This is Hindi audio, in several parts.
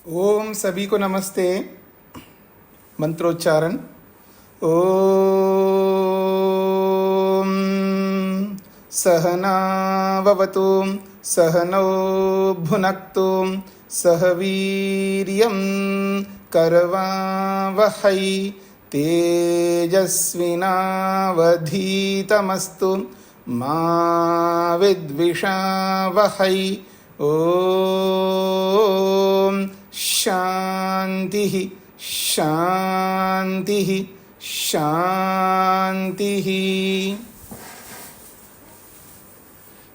ओम सभी को नमस्ते। मंत्रोच्चारण। ओम सहनाववतु सहनौ भुनक्तु सह वीर्यं करवावहै तेजस्विनावधीतमस्तु मा विद्विषावहै। ओम शांति शांति शांति।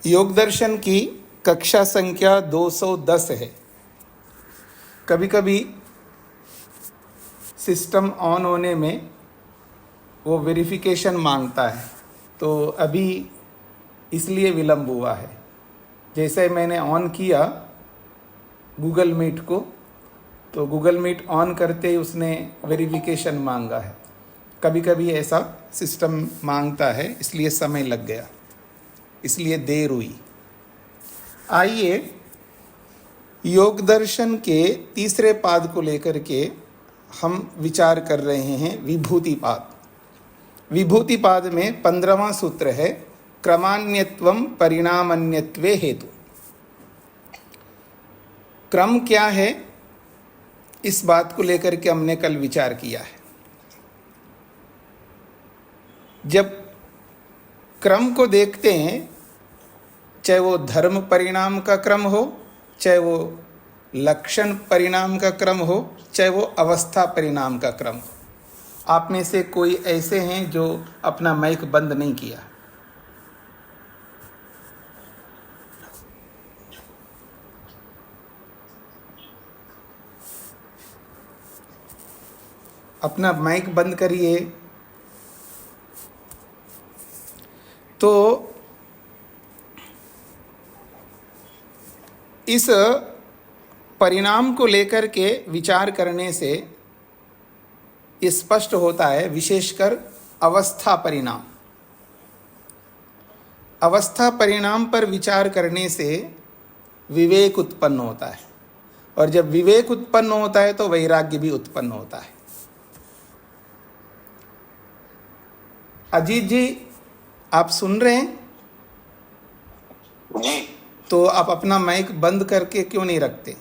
योग दर्शन की कक्षा संख्या 210 है। कभी कभी सिस्टम ऑन होने में वो वेरिफिकेशन मांगता है, तो अभी इसलिए विलंब हुआ है। जैसे मैंने ऑन किया गूगल मीट को, तो गूगल मीट ऑन करते ही उसने वेरिफिकेशन मांगा है। कभी कभी ऐसा सिस्टम मांगता है, इसलिए समय लग गया, इसलिए देर हुई। आइए योग दर्शन के तीसरे पाद को लेकर के हम विचार कर रहे हैं, विभूति पाद। विभूति पाद में 15वां सूत्र है, क्रमान्यत्वम परिणामन्यत्वे हेतु। क्रम क्या है, इस बात को लेकर के हमने कल विचार किया है। जब क्रम को देखते हैं, चाहे वो धर्म परिणाम का क्रम हो, चाहे वो लक्षण परिणाम का क्रम हो, चाहे वो अवस्था परिणाम का क्रम हो। आप में से कोई ऐसे हैं जो अपना माइक बंद नहीं किया? अपना माइक बंद करिए। तो इस परिणाम को लेकर के विचार करने से स्पष्ट होता है, विशेषकर अवस्था परिणाम। अवस्था परिणाम पर विचार करने से विवेक उत्पन्न होता है, और जब विवेक उत्पन्न होता है तो वैराग्य भी उत्पन्न होता है। अजीत जी, आप सुन रहे हैं? जी। तो आप अपना माइक बंद करके क्यों नहीं रखते?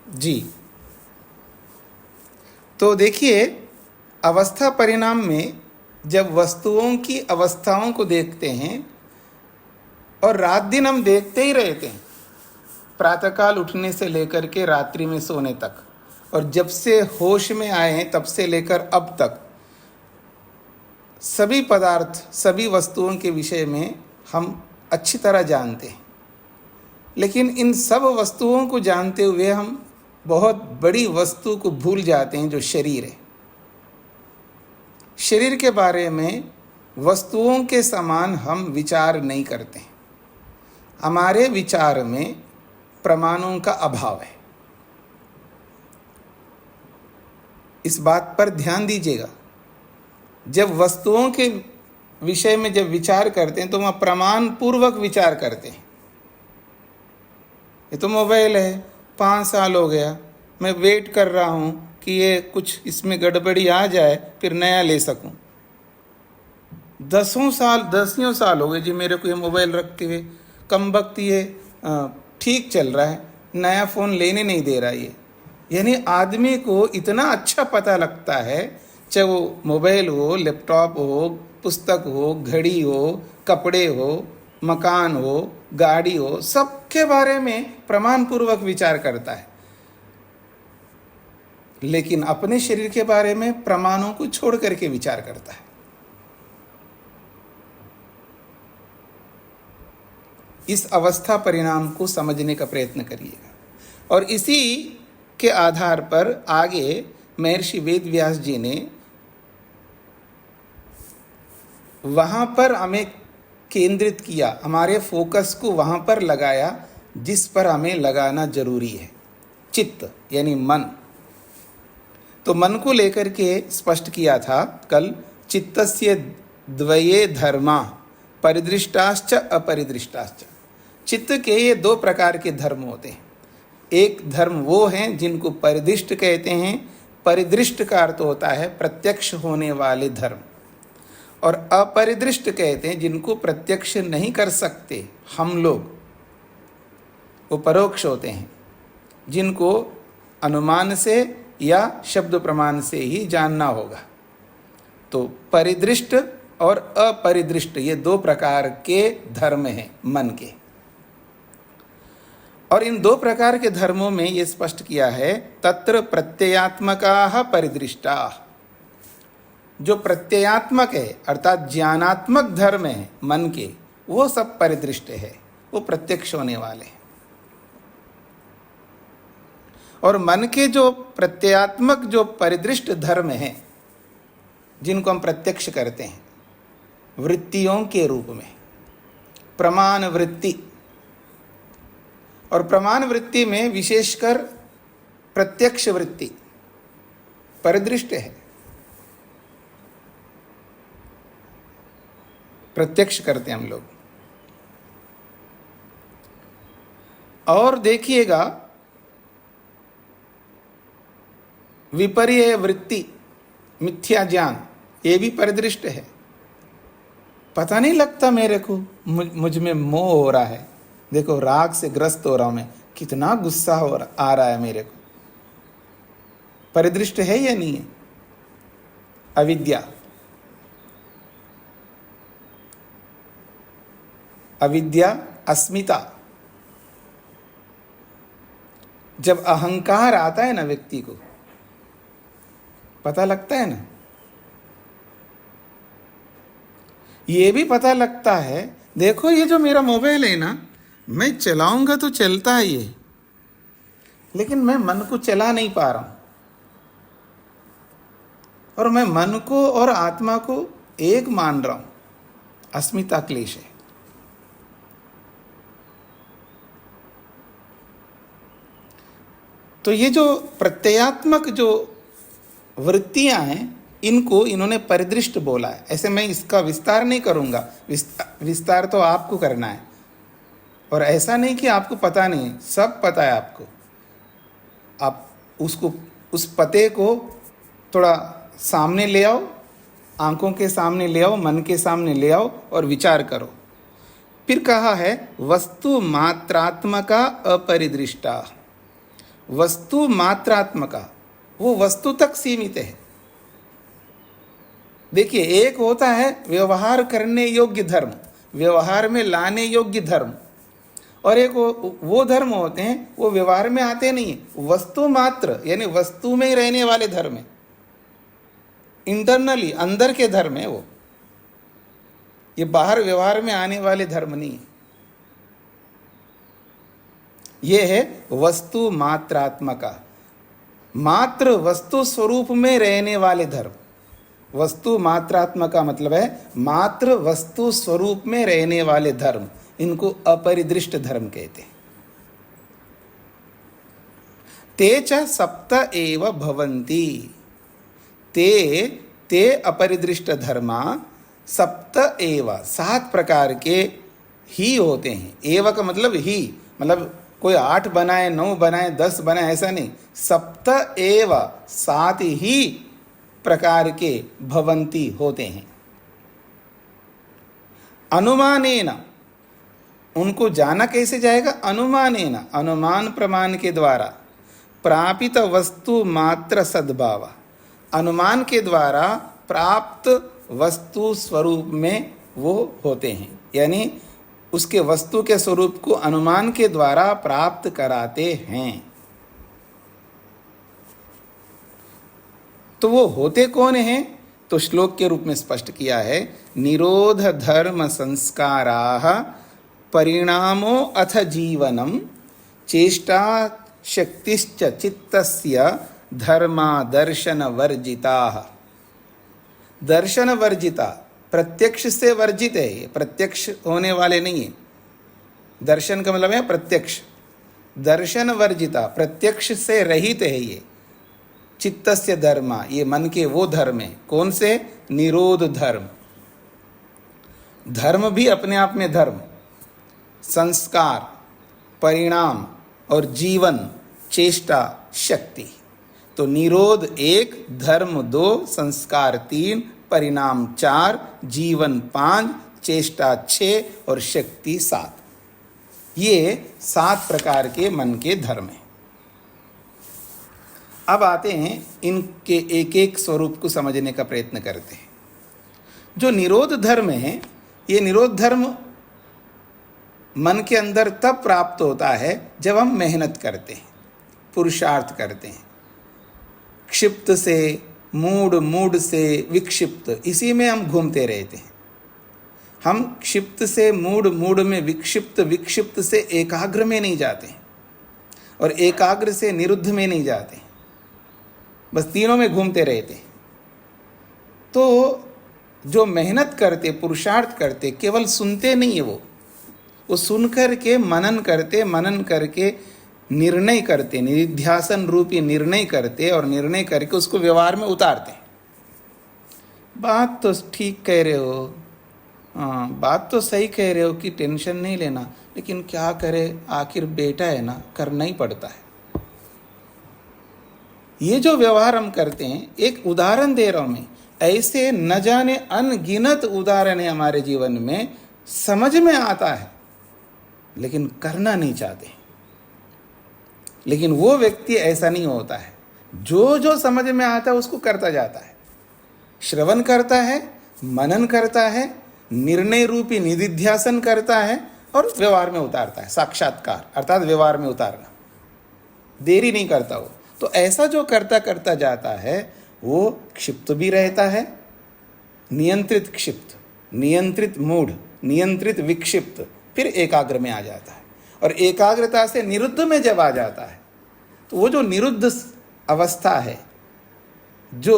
जी। तो देखिए, अवस्था परिणाम में जब वस्तुओं की अवस्थाओं को देखते हैं, और रात दिन हम देखते ही रहते हैं, प्रातःकाल उठने से लेकर के रात्रि में सोने तक, और जब से होश में आए हैं तब से लेकर अब तक सभी पदार्थ, सभी वस्तुओं के विषय में हम अच्छी तरह जानते हैं। लेकिन इन सब वस्तुओं को जानते हुए हम बहुत बड़ी वस्तु को भूल जाते हैं, जो शरीर है। शरीर के बारे में वस्तुओं के समान हम विचार नहीं करते हैं। हमारे विचार में प्रमाणों का अभाव है। इस बात पर ध्यान दीजिएगा। जब वस्तुओं के विषय में जब विचार करते हैं तो वहाँ प्रमाण पूर्वक विचार करते हैं। ये तो मोबाइल है, 5 साल हो गया, मैं वेट कर रहा हूँ कि ये कुछ इसमें गड़बड़ी आ जाए फिर नया ले सकूँ। 10 साल हो गए जी मेरे को ये मोबाइल रखते हुए। कम वक्त ये ठीक चल रहा है, नया फ़ोन लेने नहीं दे रहा ये। यानी आदमी को इतना अच्छा पता लगता है, चाहे वो मोबाइल हो, लैपटॉप हो, पुस्तक हो, घड़ी हो, कपड़े हो, मकान हो, गाड़ी हो, सबके बारे में प्रमाण पूर्वक विचार करता है। लेकिन अपने शरीर के बारे में प्रमाणों को छोड़ करके विचार करता है। इस अवस्था परिणाम को समझने का प्रयत्न करिएगा, और इसी के आधार पर आगे महर्षि वेदव्यास जी ने वहाँ पर हमें केंद्रित किया, हमारे फोकस को वहाँ पर लगाया जिस पर हमें लगाना जरूरी है, चित्त यानी मन। तो मन को लेकर के स्पष्ट किया था कल, चित्तस्य द्वये धर्मा परिदृष्टाश्च अपरिदृष्टाश्च। चित्त के ये 2 प्रकार के धर्म होते हैं। एक धर्म वो हैं जिनको परिदृष्ट कहते हैं। परिदृष्ट का अर्थ होता है प्रत्यक्ष होने वाले धर्म, और अपरिदृष्ट कहते हैं जिनको प्रत्यक्ष नहीं कर सकते हम लोग, वो परोक्ष होते हैं, जिनको अनुमान से या शब्द प्रमाण से ही जानना होगा। तो परिदृष्ट और अपरिदृष्ट ये दो प्रकार के धर्म हैं मन के, और इन दो प्रकार के धर्मों में ये स्पष्ट किया है तत्र प्रत्ययात्मकाः परिदृष्टाः। जो प्रत्ययात्मक है अर्थात ज्ञानात्मक धर्म है मन के, वो सब परिदृष्ट है, वो प्रत्यक्ष होने वाले हैं। और मन के जो प्रत्ययात्मक जो परिदृष्ट धर्म है जिनको हम प्रत्यक्ष करते हैं वृत्तियों के रूप में, प्रमाण वृत्ति, और प्रमाण वृत्ति में विशेषकर प्रत्यक्ष वृत्ति परिदृष्ट है, प्रत्यक्ष करते हैं हम लोग। और देखिएगा विपर्य वृत्ति, मिथ्या ज्ञान, ये भी परिदृष्ट है। पता नहीं लगता मेरे को मुझ में मोह हो रहा है, देखो राग से ग्रस्त हो रहा हूं मैं, कितना गुस्सा आ रहा है मेरे को, परिदृष्ट है या नहीं है? अविद्या, अविद्या, अस्मिता। जब अहंकार आता है ना व्यक्ति को, पता लगता है ना, ये भी पता लगता है, देखो ये जो मेरा मोबाइल है ना, मैं चलाऊंगा तो चलता है ये, लेकिन मैं मन को चला नहीं पा रहा हूं, और मैं मन को और आत्मा को एक मान रहा हूं। अस्मिता क्लेश है। तो ये जो प्रत्ययात्मक जो वृत्तियां हैं इनको इन्होंने परिदृष्ट बोला है। ऐसे मैं इसका विस्तार नहीं करूंगा, विस्तार तो आपको करना है, और ऐसा नहीं कि आपको पता नहीं है, सब पता है आपको। आप उसको, उस पते को थोड़ा सामने ले आओ, आंखों के सामने ले आओ, मन के सामने ले आओ और विचार करो। फिर कहा है वस्तु मात्रात्मका अपरिदृष्टा। वस्तु मात्रात्मका, वो वस्तु तक सीमित है। देखिए, एक होता है व्यवहार करने योग्य धर्म, व्यवहार में लाने योग्य धर्म, और एक वो धर्म होते हैं वो व्यवहार में आते नहीं, वस्तु मात्र यानी वस्तु में ही रहने वाले धर्म है, इंटरनली अंदर के धर्म है वो, ये बाहर व्यवहार में आने वाले धर्म नहीं है। ये है वस्तु मात्रात्मका, मात्र वस्तु स्वरूप में रहने वाले धर्म। वस्तु मात्रात्मका मतलब है मात्र वस्तु स्वरूप में रहने वाले धर्म, इनको अपरिदृष्ट धर्म कहते हैं। ते च सप्त एव भवन्ति, ते अपरिदृष्ट धर्मा सप्त एव, 7 प्रकार के ही होते हैं। एव का मतलब ही, मतलब कोई 8 बनाए, 9 बनाए, 10 बनाए, ऐसा नहीं, सप्त एव, 7 ही प्रकार के भवंती होते हैं। अनुमानेन, उनको जाना कैसे जाएगा? अनुमानेन, अनुमान प्रमाण के द्वारा, प्रापित वस्तु मात्र सद्भाव, अनुमान के द्वारा प्राप्त वस्तु स्वरूप में वो होते हैं, यानी उसके वस्तु के स्वरूप को अनुमान के द्वारा प्राप्त कराते हैं। तो वो होते कौन हैं? तो श्लोक के रूप में स्पष्ट किया है, निरोध धर्म संस्काराः परिणामो अथ जीवनम चेष्टा शक्तिश्च चित्तस्य धर्मा दर्शन वर्जिताः। दर्शन वर्जिता, प्रत्यक्ष से वर्जित है, ये प्रत्यक्ष होने वाले नहीं है। दर्शन का मतलब है प्रत्यक्ष, दर्शन वर्जिता, प्रत्यक्ष से रहित है ये। चित्तस्य धर्मा, ये मन के वो धर्म है। कौन से? निरोध धर्म। धर्म भी अपने आप में धर्म, संस्कार, परिणाम और जीवन, चेष्टा शक्ति। तो निरोध 1, धर्म 2, संस्कार 3, परिणाम 4, जीवन 5, चेष्टा 6 और शक्ति 7। ये 7 प्रकार के मन के धर्म हैं। अब आते हैं इनके एक एक स्वरूप को समझने का प्रयत्न करते हैं। जो निरोध धर्म है, ये निरोध धर्म मन के अंदर तब प्राप्त होता है जब हम मेहनत करते हैं, पुरुषार्थ करते हैं। क्षिप्त से मूढ़, मूढ़ से विक्षिप्त, इसी में हम घूमते रहते हैं। हम क्षिप्त से मूढ़, मूढ़ में विक्षिप्त, विक्षिप्त से एकाग्र में नहीं जाते और एकाग्र से निरुद्ध में नहीं जाते, बस तीनों में घूमते रहते हैं। तो जो मेहनत करते, पुरुषार्थ करते, केवल सुनते नहीं है, वो सुन कर के मनन करते, मनन करके निर्णय करते, निधिध्यासन रूपी निर्णय करते और निर्णय करके उसको व्यवहार में उतारते। बात तो ठीक कह रहे हो, हाँ बात तो सही कह रहे हो कि टेंशन नहीं लेना, लेकिन क्या करे, आखिर बेटा है ना, करना ही पड़ता है। ये जो व्यवहार हम करते हैं, एक उदाहरण दे रहा हूं मैं, ऐसे न जाने अनगिनत उदाहरण है हमारे जीवन में, समझ में आता है लेकिन करना नहीं चाहते। लेकिन वो व्यक्ति ऐसा नहीं होता है, जो जो समझ में आता है उसको करता जाता है, श्रवण करता है, मनन करता है, निर्णय रूपी निधिध्यासन करता है और व्यवहार में उतारता है। साक्षात्कार अर्थात व्यवहार में उतारना, देरी नहीं करता वो। तो ऐसा जो करता करता जाता है वो क्षिप्त भी रहता है, नियंत्रित क्षिप्त, नियंत्रित मूढ़, नियंत्रित विक्षिप्त, फिर एकाग्र में आ जाता है। और एकाग्रता से निरुद्ध में जब आ जाता है तो वो जो निरुद्ध अवस्था है, जो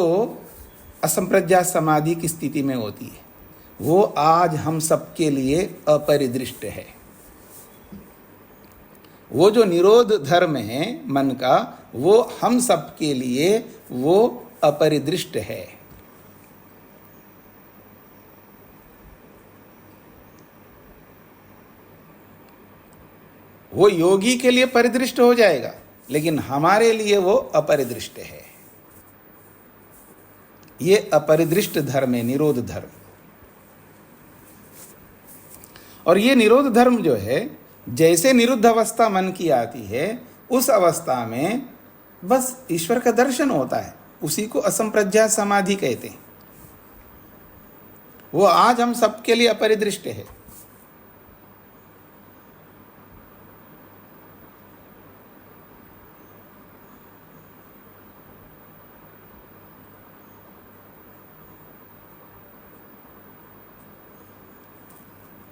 असंप्रज्ञात समाधि की स्थिति में होती है, वो आज हम सबके लिए अपरिदृष्ट है। वो जो निरोध धर्म है मन का, वो हम सबके लिए वो अपरिदृष्ट है। वो योगी के लिए परिदृष्ट हो जाएगा, लेकिन हमारे लिए वो अपरिदृष्ट है। ये अपरिदृष्ट धर्म है, निरोध धर्म। और ये निरोध धर्म जो है, जैसे निरुद्ध अवस्था मन की आती है, उस अवस्था में बस ईश्वर का दर्शन होता है, उसी को असंप्रज्ञात समाधि कहते हैं। वो आज हम सबके लिए अपरिदृष्ट है।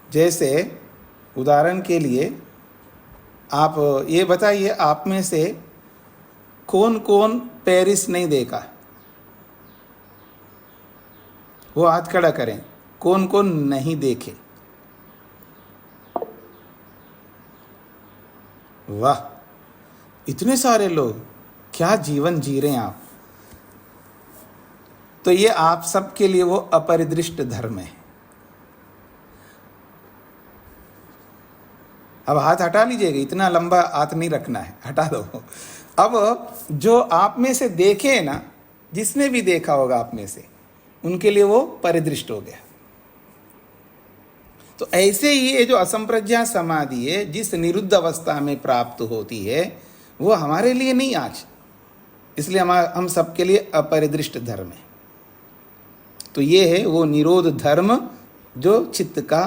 जैसे उदाहरण के लिए आप ये बताइए, आप में से कौन कौन पेरिस नहीं देखा? वो हाथ खड़ा करें। कौन कौन नहीं देखे? वाह, इतने सारे लोग, क्या जीवन जी रहे हैं आप। तो ये आप सबके लिए वो अपरिदृष्ट धर्म है। अब हाथ हटा लीजिएगा, इतना लंबा हाथ नहीं रखना है, हटा दो। अब जो आप में से देखे ना, जिसने भी देखा होगा आप में से, उनके लिए वो परिदृष्ट हो गया। तो ऐसे ही ये जो असंप्रज्ञात समाधि है, जिस निरुद्ध अवस्था में प्राप्त होती है, वो हमारे लिए नहीं आज, इसलिए हम सबके लिए अपरिदृष्ट धर्म है। तो ये है वो निरोध धर्म जो चित्त का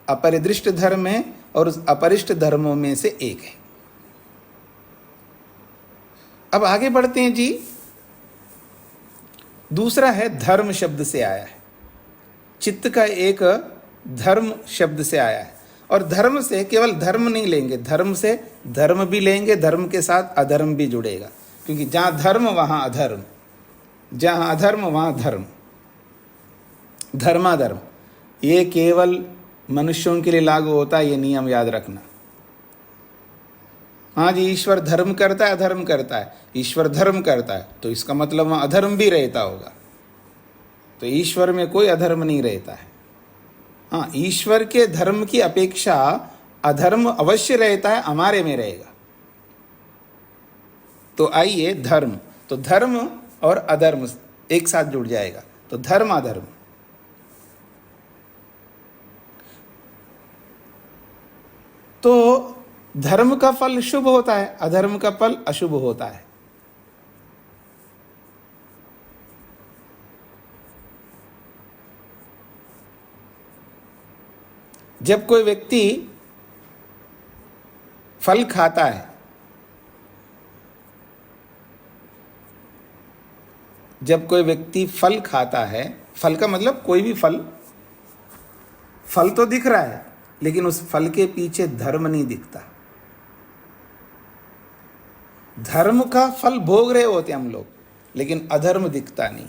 अपरिदृष्ट धर्म है और उस अपरिष्ट धर्मों में से एक है। अब आगे बढ़ते हैं जी। दूसरा है धर्म शब्द से आया है, चित्त का एक धर्म शब्द से आया है। और धर्म से केवल धर्म नहीं लेंगे, धर्म से धर्म भी लेंगे, धर्म के साथ अधर्म भी जुड़ेगा, क्योंकि जहाँ धर्म वहाँ अधर्म, जहाँ अधर्म वहाँ धर्म। धर्माधर्म ये केवल मनुष्यों के लिए लागू होता है, ये नियम याद रखना। हाँ जी, ईश्वर धर्म करता है, अधर्म करता है। ईश्वर धर्म करता है तो इसका मतलब वहाँ अधर्म भी रहता होगा। तो ईश्वर में कोई अधर्म नहीं रहता है। हाँ, ईश्वर के धर्म की अपेक्षा अधर्म अवश्य रहता है, हमारे में रहेगा। तो आइए धर्म, तो धर्म और अधर्म एक साथ जुड़ जाएगा, तो धर्म अधर्म। तो धर्म का फल शुभ होता है, अधर्म का फल अशुभ होता है। जब कोई व्यक्ति फल खाता है, जब कोई व्यक्ति फल खाता है, फल का मतलब कोई भी फल, फल तो दिख रहा है लेकिन उस फल के पीछे धर्म नहीं दिखता। धर्म का फल भोग रहे होते हम लोग, लेकिन अधर्म दिखता नहीं।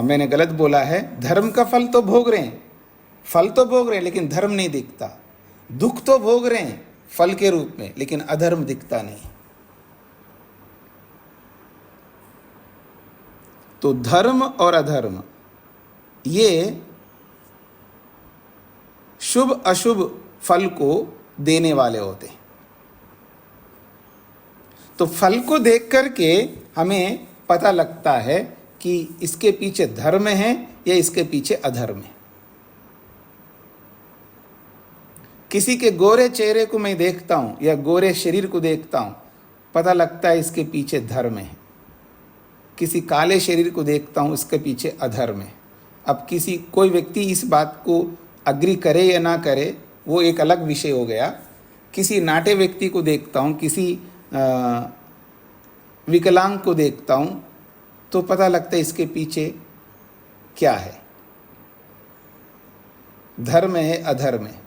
मैंने गलत बोला है, धर्म का फल तो भोग रहे हैं, फल तो भोग रहे हैं लेकिन धर्म नहीं दिखता। दुख तो भोग रहे हैं फल के रूप में, लेकिन अधर्म दिखता नहीं। तो धर्म और अधर्म ये शुभ अशुभ फल को देने वाले होते हैं। तो फल को देख करके हमें पता लगता है कि इसके पीछे धर्म है या इसके पीछे अधर्म है। किसी के गोरे चेहरे को मैं देखता हूं या गोरे शरीर को देखता हूं, पता लगता है इसके पीछे धर्म है। किसी काले शरीर को देखता हूं, इसके पीछे अधर्म है। अब कोई व्यक्ति इस बात को अग्री करे या ना करे वो एक अलग विषय हो गया। किसी नाटे व्यक्ति को देखता हूं, किसी विकलांग को देखता हूं, तो पता लगता है इसके पीछे क्या है, धर्म है अधर्म है।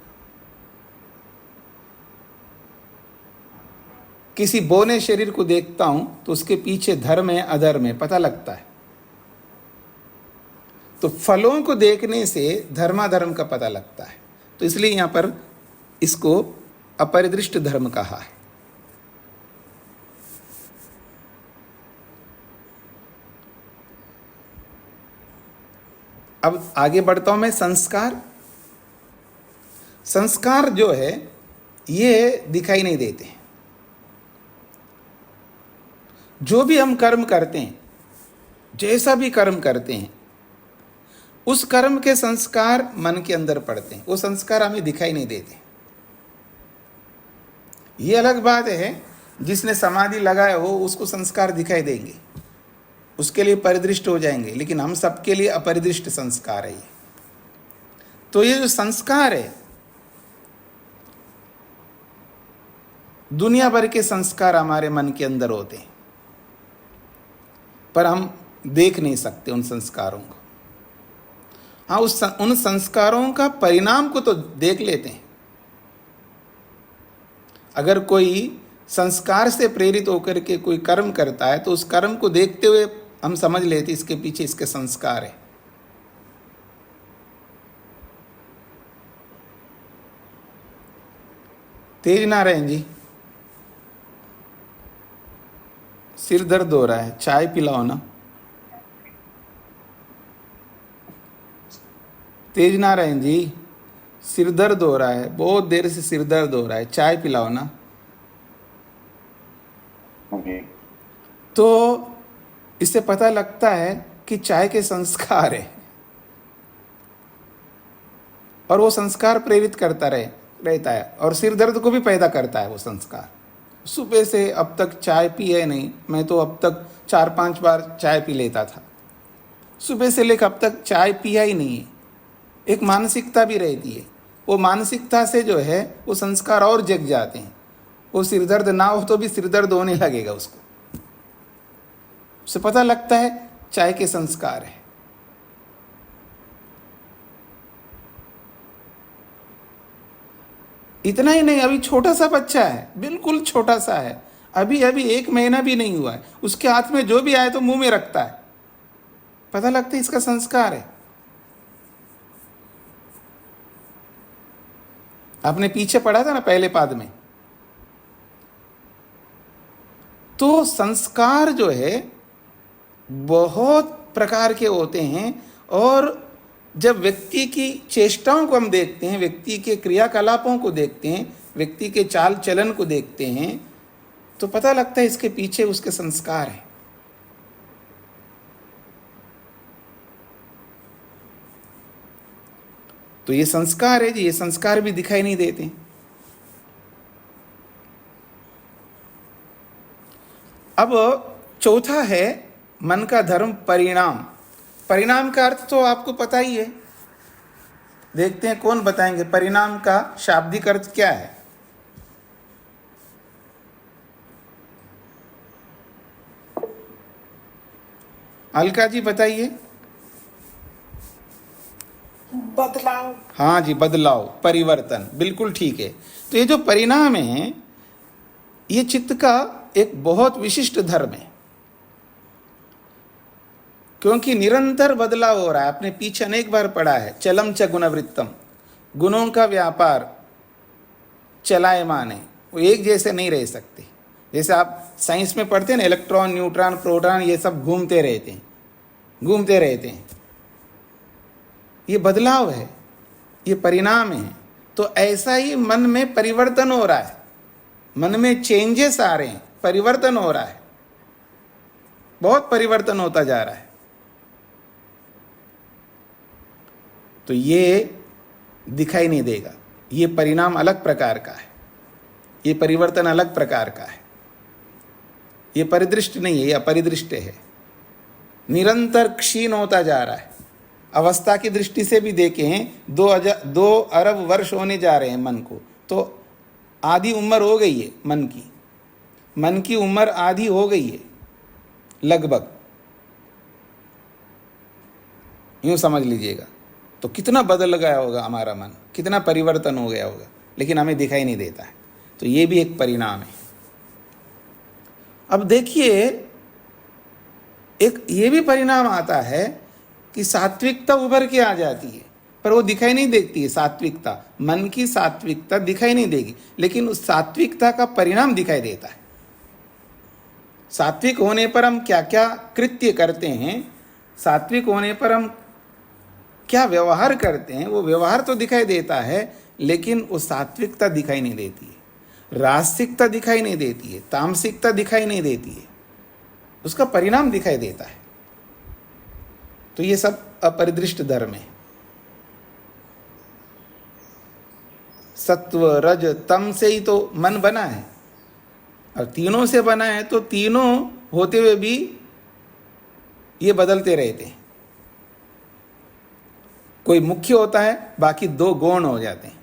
किसी बोने शरीर को देखता हूं तो उसके पीछे धर्म है अधर्म है, पता लगता है। तो फलों को देखने से धर्माधर्म का पता लगता है। तो इसलिए यहां पर इसको अपरिदृष्ट धर्म कहा है। अब आगे बढ़ता हूं मैं। संस्कार जो है ये दिखाई नहीं देते। जो भी हम कर्म करते हैं, जैसा भी कर्म करते हैं, उस कर्म के संस्कार मन के अंदर पड़ते हैं। वो संस्कार हमें दिखाई नहीं देते। ये अलग बात है, जिसने समाधि लगाया हो उसको संस्कार दिखाई देंगे, उसके लिए परिदृष्ट हो जाएंगे, लेकिन हम सबके लिए अपरिदृष्ट संस्कार है ये। तो ये जो संस्कार है, दुनिया भर के संस्कार हमारे मन के अंदर होते हैं, पर हम देख नहीं सकते उन संस्कारों को। हाँ, उन संस्कारों का परिणाम को तो देख लेते हैं। अगर कोई संस्कार से प्रेरित होकर के कोई कर्म करता है तो उस कर्म को देखते हुए हम समझ लेते इसके पीछे इसके संस्कार है। तेज नारायण जी, सिर दर्द हो रहा है, चाय पिलाओ ना। तेज नारायण जी, सिर दर्द हो रहा है, बहुत देर से सिर दर्द हो रहा है, चाय पिलाओ ना। तो इससे पता लगता है कि चाय के संस्कार है, और वो संस्कार प्रेरित करता रहता है, और सिर दर्द को भी पैदा करता है वो संस्कार। सुबह से अब तक चाय पी है नहीं, मैं तो अब तक 4-5 बार चाय पी लेता था, सुबह से लेकर अब तक चाय पिया ही नहीं है। एक मानसिकता भी रहती है, वो मानसिकता से जो है वो संस्कार और जग जाते हैं। वो सिर दर्द ना हो तो भी सिर दर्द होने लगेगा उसको। उसे पता लगता है चाय के संस्कार है। इतना ही नहीं, अभी छोटा सा बच्चा है, बिल्कुल छोटा सा है, अभी 1 महीना भी नहीं हुआ है, उसके हाथ में जो भी आए तो मुंह में रखता है, पता लगता है इसका संस्कार है। आपने पीछे पढ़ा था ना पहले पाद में। तो संस्कार जो है बहुत प्रकार के होते हैं, और जब व्यक्ति की चेष्टाओं को हम देखते हैं, व्यक्ति के क्रियाकलापों को देखते हैं, व्यक्ति के चाल चलन को देखते हैं तो पता लगता है इसके पीछे उसके संस्कार हैं। तो ये संस्कार है जी, ये संस्कार भी दिखाई नहीं देते। अब चौथा है मन का धर्म परिणाम। परिणाम का अर्थ तो आपको पता ही है, देखते हैं कौन बताएंगे परिणाम का शाब्दिक अर्थ क्या है। अलका जी बताइए। बदलाव। हाँ जी, बदलाव, परिवर्तन, बिल्कुल ठीक है। तो ये जो परिणाम है ये चित्त का एक बहुत विशिष्ट धर्म है, क्योंकि निरंतर बदलाव हो रहा है। आपने पीछे अनेक बार पढ़ा है, चलम च गुणवृत्तम, गुणों का व्यापार चलायमान है, वो एक जैसे नहीं रह सकते। जैसे आप साइंस में पढ़ते हैं ना, इलेक्ट्रॉन, न्यूट्रॉन, प्रोटॉन, ये सब घूमते रहते हैं। ये बदलाव है, ये परिणाम है। तो ऐसा ही मन में परिवर्तन हो रहा है, मन में चेंजेस आ रहे हैं, परिवर्तन हो रहा है, बहुत परिवर्तन होता जा रहा है। तो ये दिखाई नहीं देगा, ये परिणाम अलग प्रकार का है, ये परिवर्तन अलग प्रकार का है। ये परिदृष्ट नहीं है, ये अपरिदृष्ट है, निरंतर क्षीण होता जा रहा है। अवस्था की दृष्टि से भी देखें 2 अरब वर्ष होने जा रहे हैं मन को, तो आधी उम्र हो गई है मन की उम्र आधी हो गई है लगभग, यूं समझ लीजिएगा। तो कितना बदल गया होगा हमारा मन, कितना परिवर्तन हो गया होगा, लेकिन हमें दिखाई नहीं देता है। तो ये भी एक परिणाम है। अब देखिए, एक ये भी परिणाम आता है कि सात्विकता उभर के आ जाती है, पर वो दिखाई नहीं देती है। सात्विकता, मन की सात्विकता दिखाई नहीं देगी, लेकिन उस सात्विकता का परिणाम दिखाई देता है। सात्विक होने पर हम क्या क्या कृत्य करते हैं, सात्विक होने पर हम क्या व्यवहार करते हैं, वो व्यवहार तो दिखाई देता है, लेकिन वो सात्विकता दिखाई नहीं देती है, रासिकता दिखाई नहीं देती है, तामसिकता दिखाई नहीं देती है, उसका परिणाम दिखाई देता है। तो ये सब अपरिदृष्ट धर्म है। सत्व रज तम से ही तो मन बना है, और तीनों से बना है, तो तीनों होते हुए भी ये बदलते रहते हैं। कोई मुख्य होता है, बाकी 2 गौण हो जाते हैं।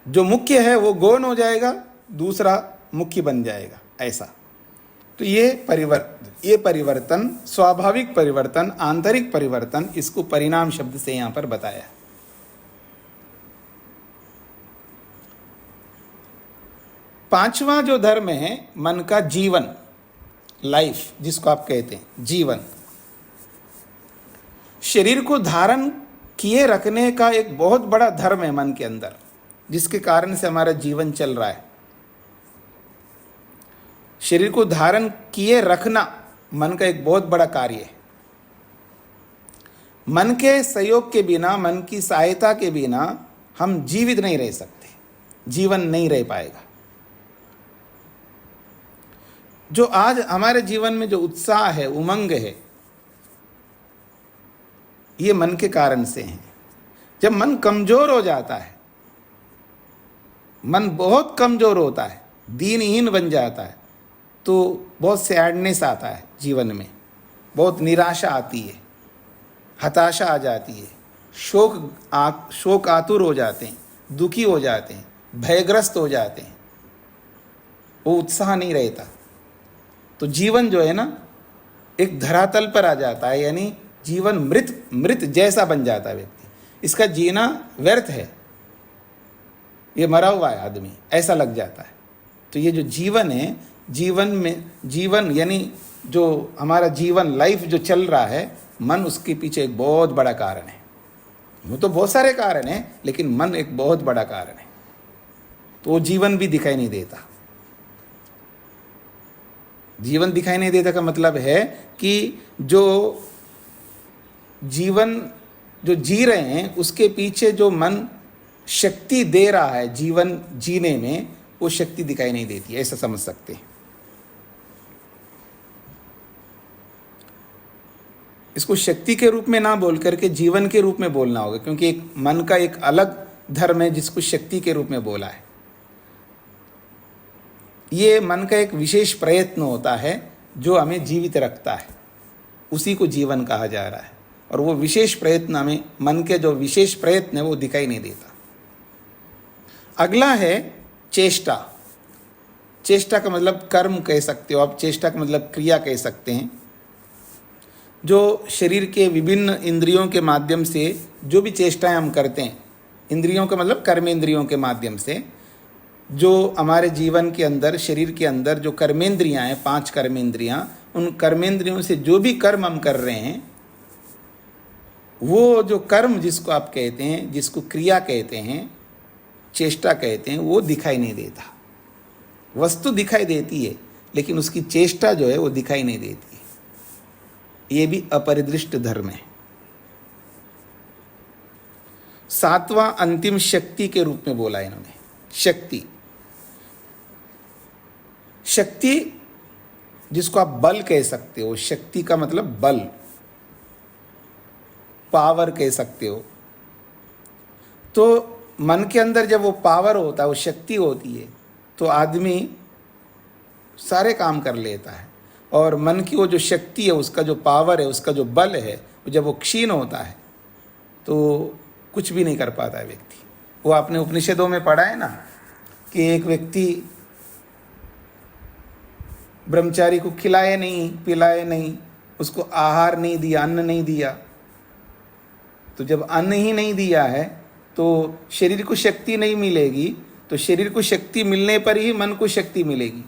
जो मुख्य है वो गौण हो जाएगा, दूसरा मुख्य बन जाएगा, ऐसा। तो ये परिवर्तन, स्वाभाविक परिवर्तन, आंतरिक परिवर्तन, इसको परिणाम शब्द से यहां पर बताया। पांचवा जो धर्म है मन का जीवन, लाइफ जिसको आप कहते हैं, जीवन। शरीर को धारण किए रखने का एक बहुत बड़ा धर्म है मन के अंदर, जिसके कारण से हमारा जीवन चल रहा है। शरीर को धारण किए रखना मन का एक बहुत बड़ा कार्य है। मन के सहयोग के बिना, मन की सहायता के बिना हम जीवित नहीं रह सकते, जीवन नहीं रह पाएगा। जो आज हमारे जीवन में जो उत्साह है, उमंग है, ये मन के कारण से है। जब मन कमजोर हो जाता है, मन बहुत कमजोर होता है, दीनहीन बन जाता है, तो बहुत सैडनेस आता है जीवन में, बहुत निराशा आती है, हताशा आ जाती है, शोक आतुर हो जाते हैं, दुखी हो जाते हैं, भयग्रस्त हो जाते हैं, वो उत्साह नहीं रहता। तो जीवन जो है ना, एक धरातल पर आ जाता है, यानी जीवन मृत जैसा बन जाता है व्यक्ति। इसका जीना व्यर्थ है, ये मरा हुआ है आदमी, ऐसा लग जाता है। तो ये जो जीवन है, जीवन यानी जो हमारा जीवन, लाइफ जो चल रहा है, मन उसके पीछे एक बहुत बड़ा कारण है। वो तो बहुत सारे कारण हैं, लेकिन मन एक बहुत बड़ा कारण है। तो वो जीवन भी दिखाई नहीं देता। जीवन दिखाई नहीं देता का मतलब है कि जो जीवन जो जी रहे हैं, उसके पीछे जो मन शक्ति दे रहा है जीवन जीने में, वो शक्ति दिखाई नहीं देती, ऐसा समझ सकते हैं। इसको शक्ति के रूप में ना बोल करके जीवन के रूप में बोलना होगा, क्योंकि एक मन का एक अलग धर्म है जिसको शक्ति के रूप में बोला है। ये मन का एक विशेष प्रयत्न होता है जो हमें जीवित रखता है, उसी को जीवन कहा जा रहा है। और वो विशेष प्रयत्न हमें, मन के जो विशेष प्रयत्न है वो दिखाई नहीं देता। अगला है चेष्टा। चेष्टा का मतलब कर्म कह सकते हो आप, चेष्टा का मतलब क्रिया कह सकते हैं। जो शरीर के विभिन्न इंद्रियों के माध्यम से जो भी चेष्टाएं हम करते हैं, इंद्रियों का मतलब कर्मेंद्रियों के माध्यम से, जो हमारे जीवन के अंदर, शरीर के अंदर जो कर्मेंद्रियां हैं, 5 कर्मेंद्रियां, उन कर्मेंद्रियों से जो भी कर्म हम कर रहे हैं, वो जो कर्म जिसको आप कहते हैं, जिसको क्रिया कहते हैं, चेष्टा कहते हैं, वो दिखाई नहीं देता। वस्तु दिखाई देती है लेकिन उसकी चेष्टा जो है वो दिखाई नहीं देती है। ये भी अपरिदृष्ट धर्म है। 7वां अंतिम शक्ति के रूप में बोला इन्होंने। शक्ति, शक्ति जिसको आप बल कह सकते हो, शक्ति का मतलब बल, पावर कह सकते हो। तो मन के अंदर जब वो पावर होता है, वो शक्ति होती है, तो आदमी सारे काम कर लेता है। और मन की वो जो शक्ति है, उसका जो पावर है, उसका जो बल है, वो जब वो क्षीण होता है तो कुछ भी नहीं कर पाता है व्यक्ति। वो आपने उपनिषदों में पढ़ा है ना कि एक व्यक्ति ब्रह्मचारी को खिलाए नहीं, पिलाए नहीं, उसको आहार नहीं दिया, अन्न नहीं दिया। तो जब अन्न ही नहीं दिया है तो शरीर को शक्ति नहीं मिलेगी। तो शरीर को शक्ति मिलने पर ही मन को शक्ति मिलेगी।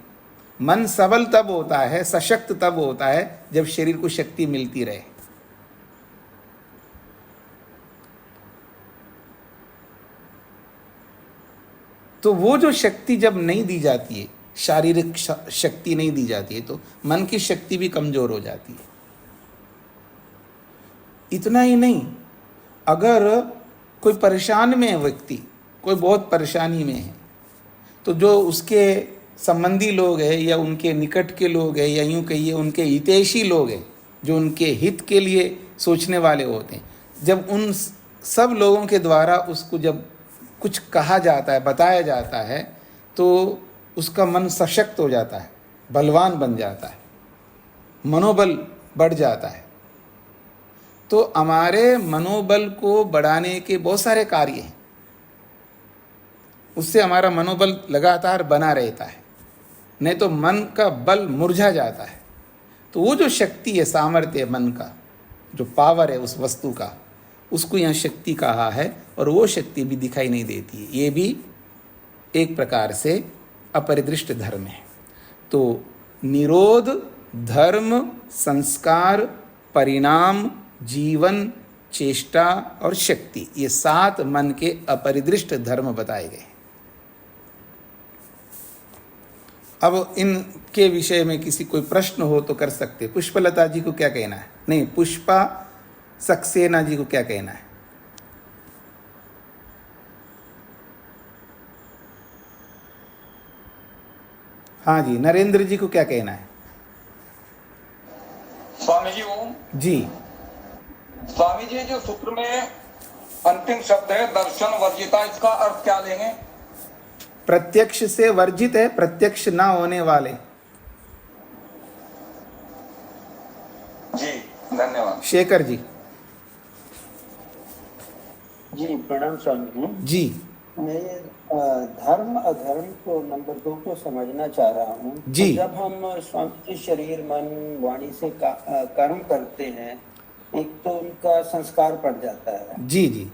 मन सबल तब होता है, सशक्त तब होता है जब शरीर को शक्ति मिलती रहे। तो वो जो शक्ति जब नहीं दी जाती है, शारीरिक शक्ति नहीं दी जाती है, तो मन की शक्ति भी कमजोर हो जाती है। इतना ही नहीं, अगर कोई परेशान में है व्यक्ति, कोई बहुत परेशानी में है, तो जो उसके संबंधी लोग हैं या उनके निकट के लोग हैं या यूँ कहिए उनके हितैषी लोग हैं, जो उनके हित के लिए सोचने वाले होते हैं, जब उन सब लोगों के द्वारा उसको जब कुछ कहा जाता है, बताया जाता है, तो उसका मन सशक्त हो जाता है, बलवान बन जाता है, मनोबल बढ़ जाता है। तो हमारे मनोबल को बढ़ाने के बहुत सारे कार्य हैं, उससे हमारा मनोबल लगातार बना रहता है, नहीं तो मन का बल मुरझा जाता है। तो वो जो शक्ति है, सामर्थ्य है मन का, जो पावर है उस वस्तु का, उसको यहाँ शक्ति कहा है। और वो शक्ति भी दिखाई नहीं देती है। ये भी एक प्रकार से अपरिदृष्ट धर्म है। तो निरोध, धर्म, संस्कार, परिणाम, जीवन, चेष्टा और शक्ति, ये 7 मन के अपरिदृष्ट धर्म बताए गए। अब इनके विषय में किसी कोई प्रश्न हो तो कर सकते। पुष्पलता जी को क्या कहना है? नहीं, पुष्पा सक्सेना जी को क्या कहना है? हाँ जी, नरेंद्र जी को क्या कहना है? स्वामी जी ओम जी। स्वामी जी, जो सूत्र में अंतिम शब्द है दर्शन वर्जिता, इसका अर्थ क्या लेंगे? प्रत्यक्ष से वर्जित है, प्रत्यक्ष ना होने वाले। जी धन्यवाद। शेखर जी। जी प्रणाम स्वामी जी। मैं धर्म अधर्म को नंबर 2 को समझना चाह रहा हूँ। जी। तो जब हम स्वामी जी शरीर मन वाणी से कर्म करते हैं, एक तो उनका संस्कार पड़ जाता है। जी जी।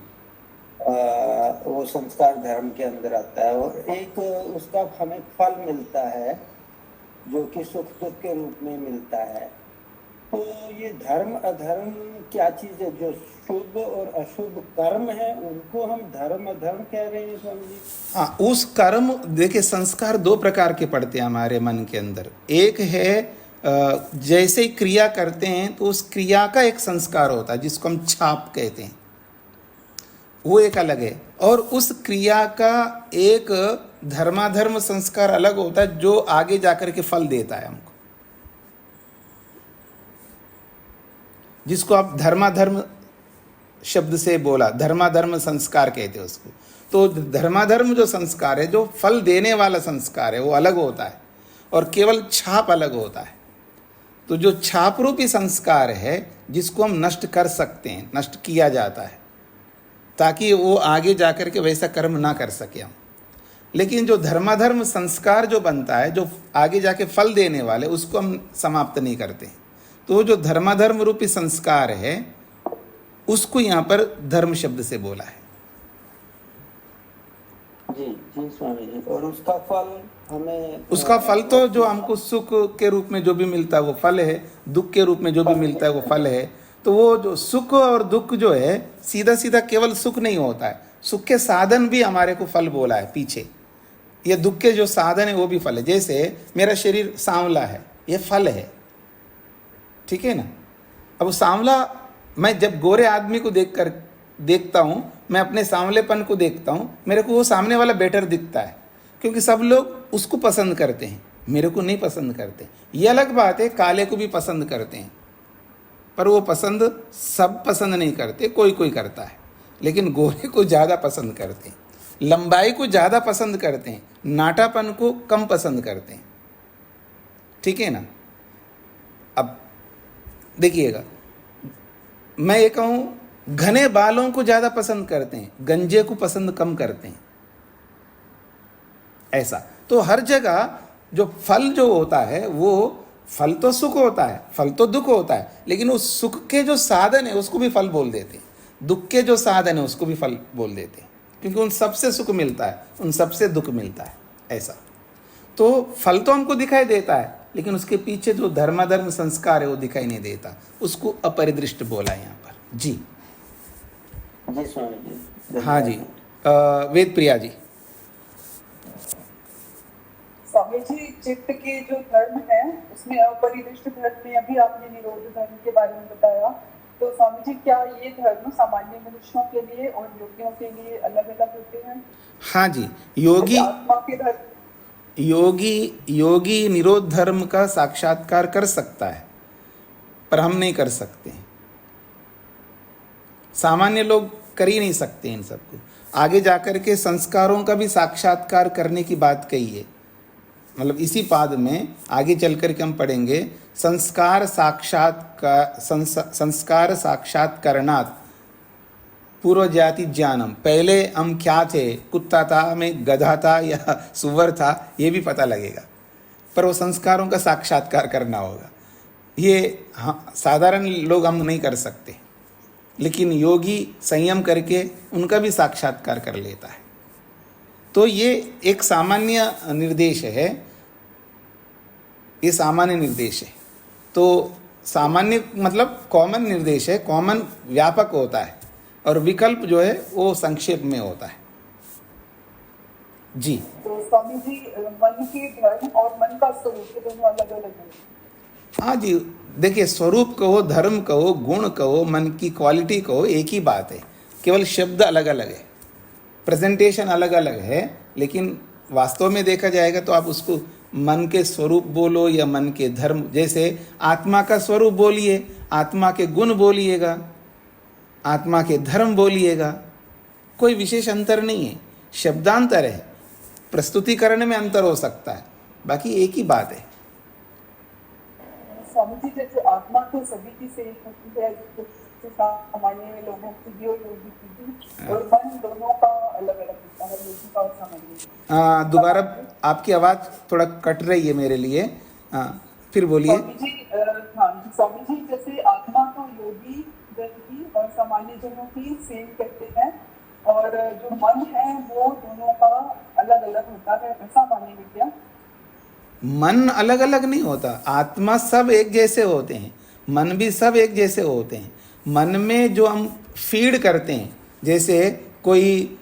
वो संस्कार धर्म के अंदर आता है, और एक उसका हमें फल मिलता है जो कि सुख दुख के रूप में मिलता है। तो ये धर्म अधर्म क्या चीज है? जो शुभ और अशुभ कर्म है उनको हम धर्म अधर्म कह रहे हैं स्वामी जी। हाँ, उस कर्म, देखिए संस्कार 2 प्रकार के पड़ते हैं हमारे मन के अंदर। एक है जैसे क्रिया करते हैं तो उस क्रिया का एक संस्कार होता है जिसको हम छाप कहते हैं। वो एक अलग है, और उस क्रिया का एक धर्माधर्म संस्कार अलग होता है जो आगे जाकर के फल देता है हमको, जिसको आप धर्माधर्म शब्द से बोला, धर्माधर्म संस्कार कहते हैं उसको। तो धर्माधर्म जो संस्कार है, जो फल देने वाला संस्कार है, वो अलग होता है और केवल छाप अलग होता है। तो जो छाप रूपी संस्कार है जिसको हम नष्ट कर सकते हैं, नष्ट किया जाता है ताकि वो आगे जाकर के वैसा कर्म ना कर सके हम। लेकिन जो धर्माधर्म संस्कार जो बनता है, जो आगे जाके फल देने वाले, उसको हम समाप्त नहीं करते। तो जो धर्माधर्म रूपी संस्कार है उसको यहाँ पर धर्म शब्द से बोला है। जी जी स्वामी जी। और उसका फल हमें, उसका फल तो जो हमको सुख के रूप में जो भी मिलता है वो फल है, दुख के रूप में जो भी मिलता है वो फल है। तो वो जो सुख और दुख जो है, सीधा सीधा केवल सुख नहीं होता है, सुख के साधन भी हमारे को फल बोला है पीछे। ये दुख के जो साधन है वो भी फल है। जैसे मेरा शरीर सांवला है, ये फल है, ठीक है ना। अब वो सांवला, मैं जब गोरे आदमी को देखता हूँ, मैं अपने सांवलेपन को देखता हूँ, मेरे को वो सामने वाला बेटर दिखता है, क्योंकि सब लोग उसको पसंद करते हैं, मेरे को नहीं पसंद करते। ये अलग बात है, काले को भी पसंद करते हैं, पर वो पसंद सब पसंद नहीं करते, कोई कोई करता है। लेकिन गोरे को ज़्यादा पसंद करते हैं, लंबाई को ज़्यादा पसंद करते हैं, नाटापन को कम पसंद करते हैं, ठीक है ना। अब देखिएगा, मैं ये कहूँ, घने बालों को ज़्यादा पसंद करते हैं, गंजे को पसंद कम करते हैं, ऐसा। तो हर जगह जो फल जो होता है, वो फल तो सुख होता है, फल तो दुख होता है, लेकिन उस सुख के जो साधन है उसको भी फल बोल देते हैं, दुख के जो साधन है उसको भी फल बोल देते हैं, क्योंकि उन सबसे सुख मिलता है, उन सबसे दुख मिलता है, ऐसा। तो फल तो हमको दिखाई देता है, लेकिन उसके पीछे जो धर्माधर्म संस्कार है वो दिखाई नहीं देता, उसको अपरिदृष्ट बोला है यहाँ पर। जी जी स्वामी जी। हाँ जी, वेद प्रिया जी। स्वामी जी, चित्त के जो धर्म है उसमें अपरिदृष्ट धर्म में अभी आपने निरोध धर्म के बारे में बताया, तो स्वामी जी क्या ये धर्म सामान्य मनुष्यों के लिए और योगियों के लिए अलग अलग होते हैं? हाँ जी, योगी आत्मा के धर्म, योगी निरोध धर्म का साक्षात्कार कर सकता है, पर हम नहीं कर सकते। सामान्य लोग कर ही नहीं सकते इन सबको। आगे जाकर के संस्कारों का भी साक्षात्कार करने की बात कही है, मतलब इसी पाद में आगे चल कर के हम पढ़ेंगे, संस्कार साक्षात्कारणात् पूर्व जाति ज्ञानम। पहले हम क्या थे, कुत्ता था, मैं गधा था या सुअर था, ये भी पता लगेगा, पर वो संस्कारों का साक्षात्कार करना होगा। ये हाँ, साधारण लोग हम नहीं कर सकते, लेकिन योगी संयम करके उनका भी साक्षात्कार कर लेता है। तो ये एक सामान्य निर्देश है, ये सामान्य निर्देश है। तो सामान्य मतलब कॉमन निर्देश है, कॉमन व्यापक होता है, और विकल्प जो है वो संक्षेप में होता है। जी तो स्वामी जी मन के धर्म और मन का स्वरूप दोनों अलग अलग है? हाँ जी, देखिए, स्वरूप कहो, धर्म कहो, गुण कहो, मन की क्वालिटी कहो, एक ही बात है, केवल शब्द अलग अलग है, प्रेजेंटेशन अलग अलग है, लेकिन वास्तव में देखा जाएगा तो आप उसको मन के स्वरूप बोलो या मन के धर्म, जैसे आत्मा का स्वरूप बोलिए, आत्मा के गुण बोलिएगा, आत्मा के धर्म बोलिएगा, कोई विशेष अंतर नहीं है, शब्दांतर है, प्रस्तुतिकरण में अंतर हो सकता है, बाकी एक ही बात है। स्वामी जी, जैसे आत्मा तो सभी की सेम होती है, तो सामान्य लोगों की भी और योगी की भी, और मन दोनों का अलग अलग होता है, योगी का और सामान्य। दोबारा आपकी आवाज़ थोड़ा कट रही है मेरे लिए, फिर बोलिए। स्वामी जी, हाँ स्वामी जी, जैसे आत्मा तो योगी जन की और सामान्य जनों की सेम कहते हैं, और जो मन है वो दोनों का अलग अलग होता है, ऐसा मानेंगे क्या? मन अलग अलग नहीं होता, आत्मा सब एक जैसे होते हैं, मन भी सब एक जैसे होते हैं। मन में जो हम फीड करते हैं, जैसे कोई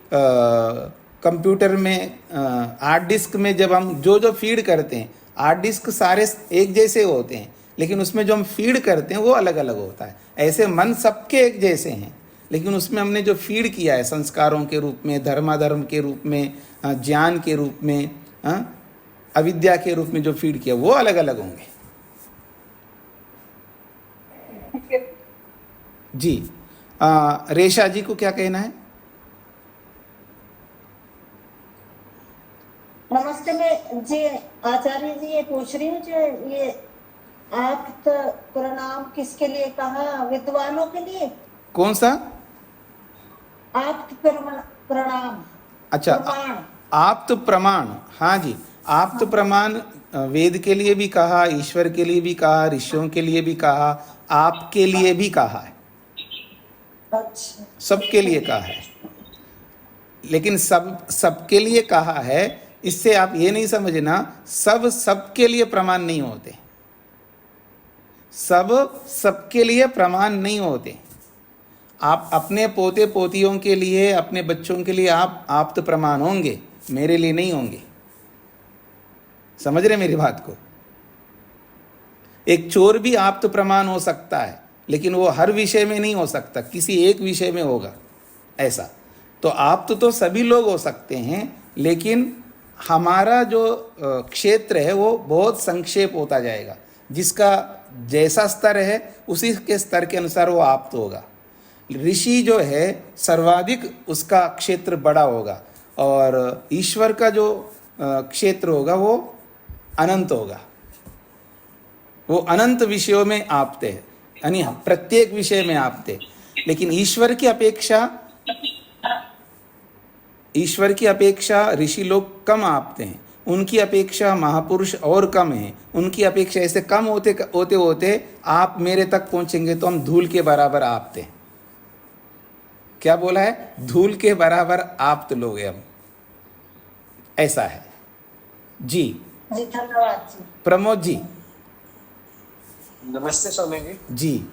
कंप्यूटर में हार्ड डिस्क में जब हम जो फीड करते हैं, हार्ड डिस्क सारे एक जैसे होते हैं, लेकिन उसमें जो हम फीड करते हैं वो अलग अलग होता है। ऐसे मन सबके एक जैसे हैं, लेकिन उसमें हमने जो फीड किया है संस्कारों के रूप में, धर्माधर्म के रूप में, ज्ञान के रूप में, अविद्या के रूप में जो फीड किया वो अलग अलग होंगे। ठीक है। जी। रेशा जी को क्या कहना है? नमस्ते। मैं जी आचार्य जी ये पूछ रही हूँ जो ये आप्त प्रणाम किसके लिए कहा, विद्वानों के लिए? कौन सा आप्त प्रणाम? अच्छा, प्रमाण। आप्त प्रमाण। हाँ जी, आप्त प्रमाण वेद के लिए भी कहा, ईश्वर के लिए भी कहा, ऋषियों के लिए भी कहा, आपके लिए भी कहा है, अच्छा, सबके लिए कहा है। लेकिन सबके लिए कहा है, इससे आप ये नहीं समझना सबके लिए प्रमाण नहीं होते, सबके लिए प्रमाण नहीं होते। आप अपने पोते पोतियों के लिए, अपने बच्चों के लिए आप आप्त प्रमाण होंगे, मेरे लिए नहीं होंगे। समझ रहे मेरी बात को? एक चोर भी आप्त प्रमाण हो सकता है, लेकिन वो हर विषय में नहीं हो सकता, किसी एक विषय में होगा ऐसा। तो आप्त तो सभी लोग हो सकते हैं, लेकिन हमारा जो क्षेत्र है वो बहुत संक्षेप होता जाएगा। जिसका जैसा स्तर है उसी के स्तर के अनुसार वो आप्त होगा। ऋषि जो है सर्वाधिक उसका क्षेत्र बड़ा होगा, और ईश्वर का जो क्षेत्र होगा वो अनंत होगा। वो अनंत विषयों में आप्त है, यानी प्रत्येक विषय में आप्त है। लेकिन ईश्वर की अपेक्षा ऋषि लोग कम आप्त हैं, उनकी अपेक्षा महापुरुष और कम हैं, उनकी अपेक्षा ऐसे कम होते होते होते आप मेरे तक पहुंचेंगे तो हम धूल के बराबर आप्त हैं। क्या बोला है? धूल के बराबर आप्त लोग हैं हम, ऐसा है। जी जी धन्यवाद जी। प्रमोद जी। नमस्ते स्वामी जी। जी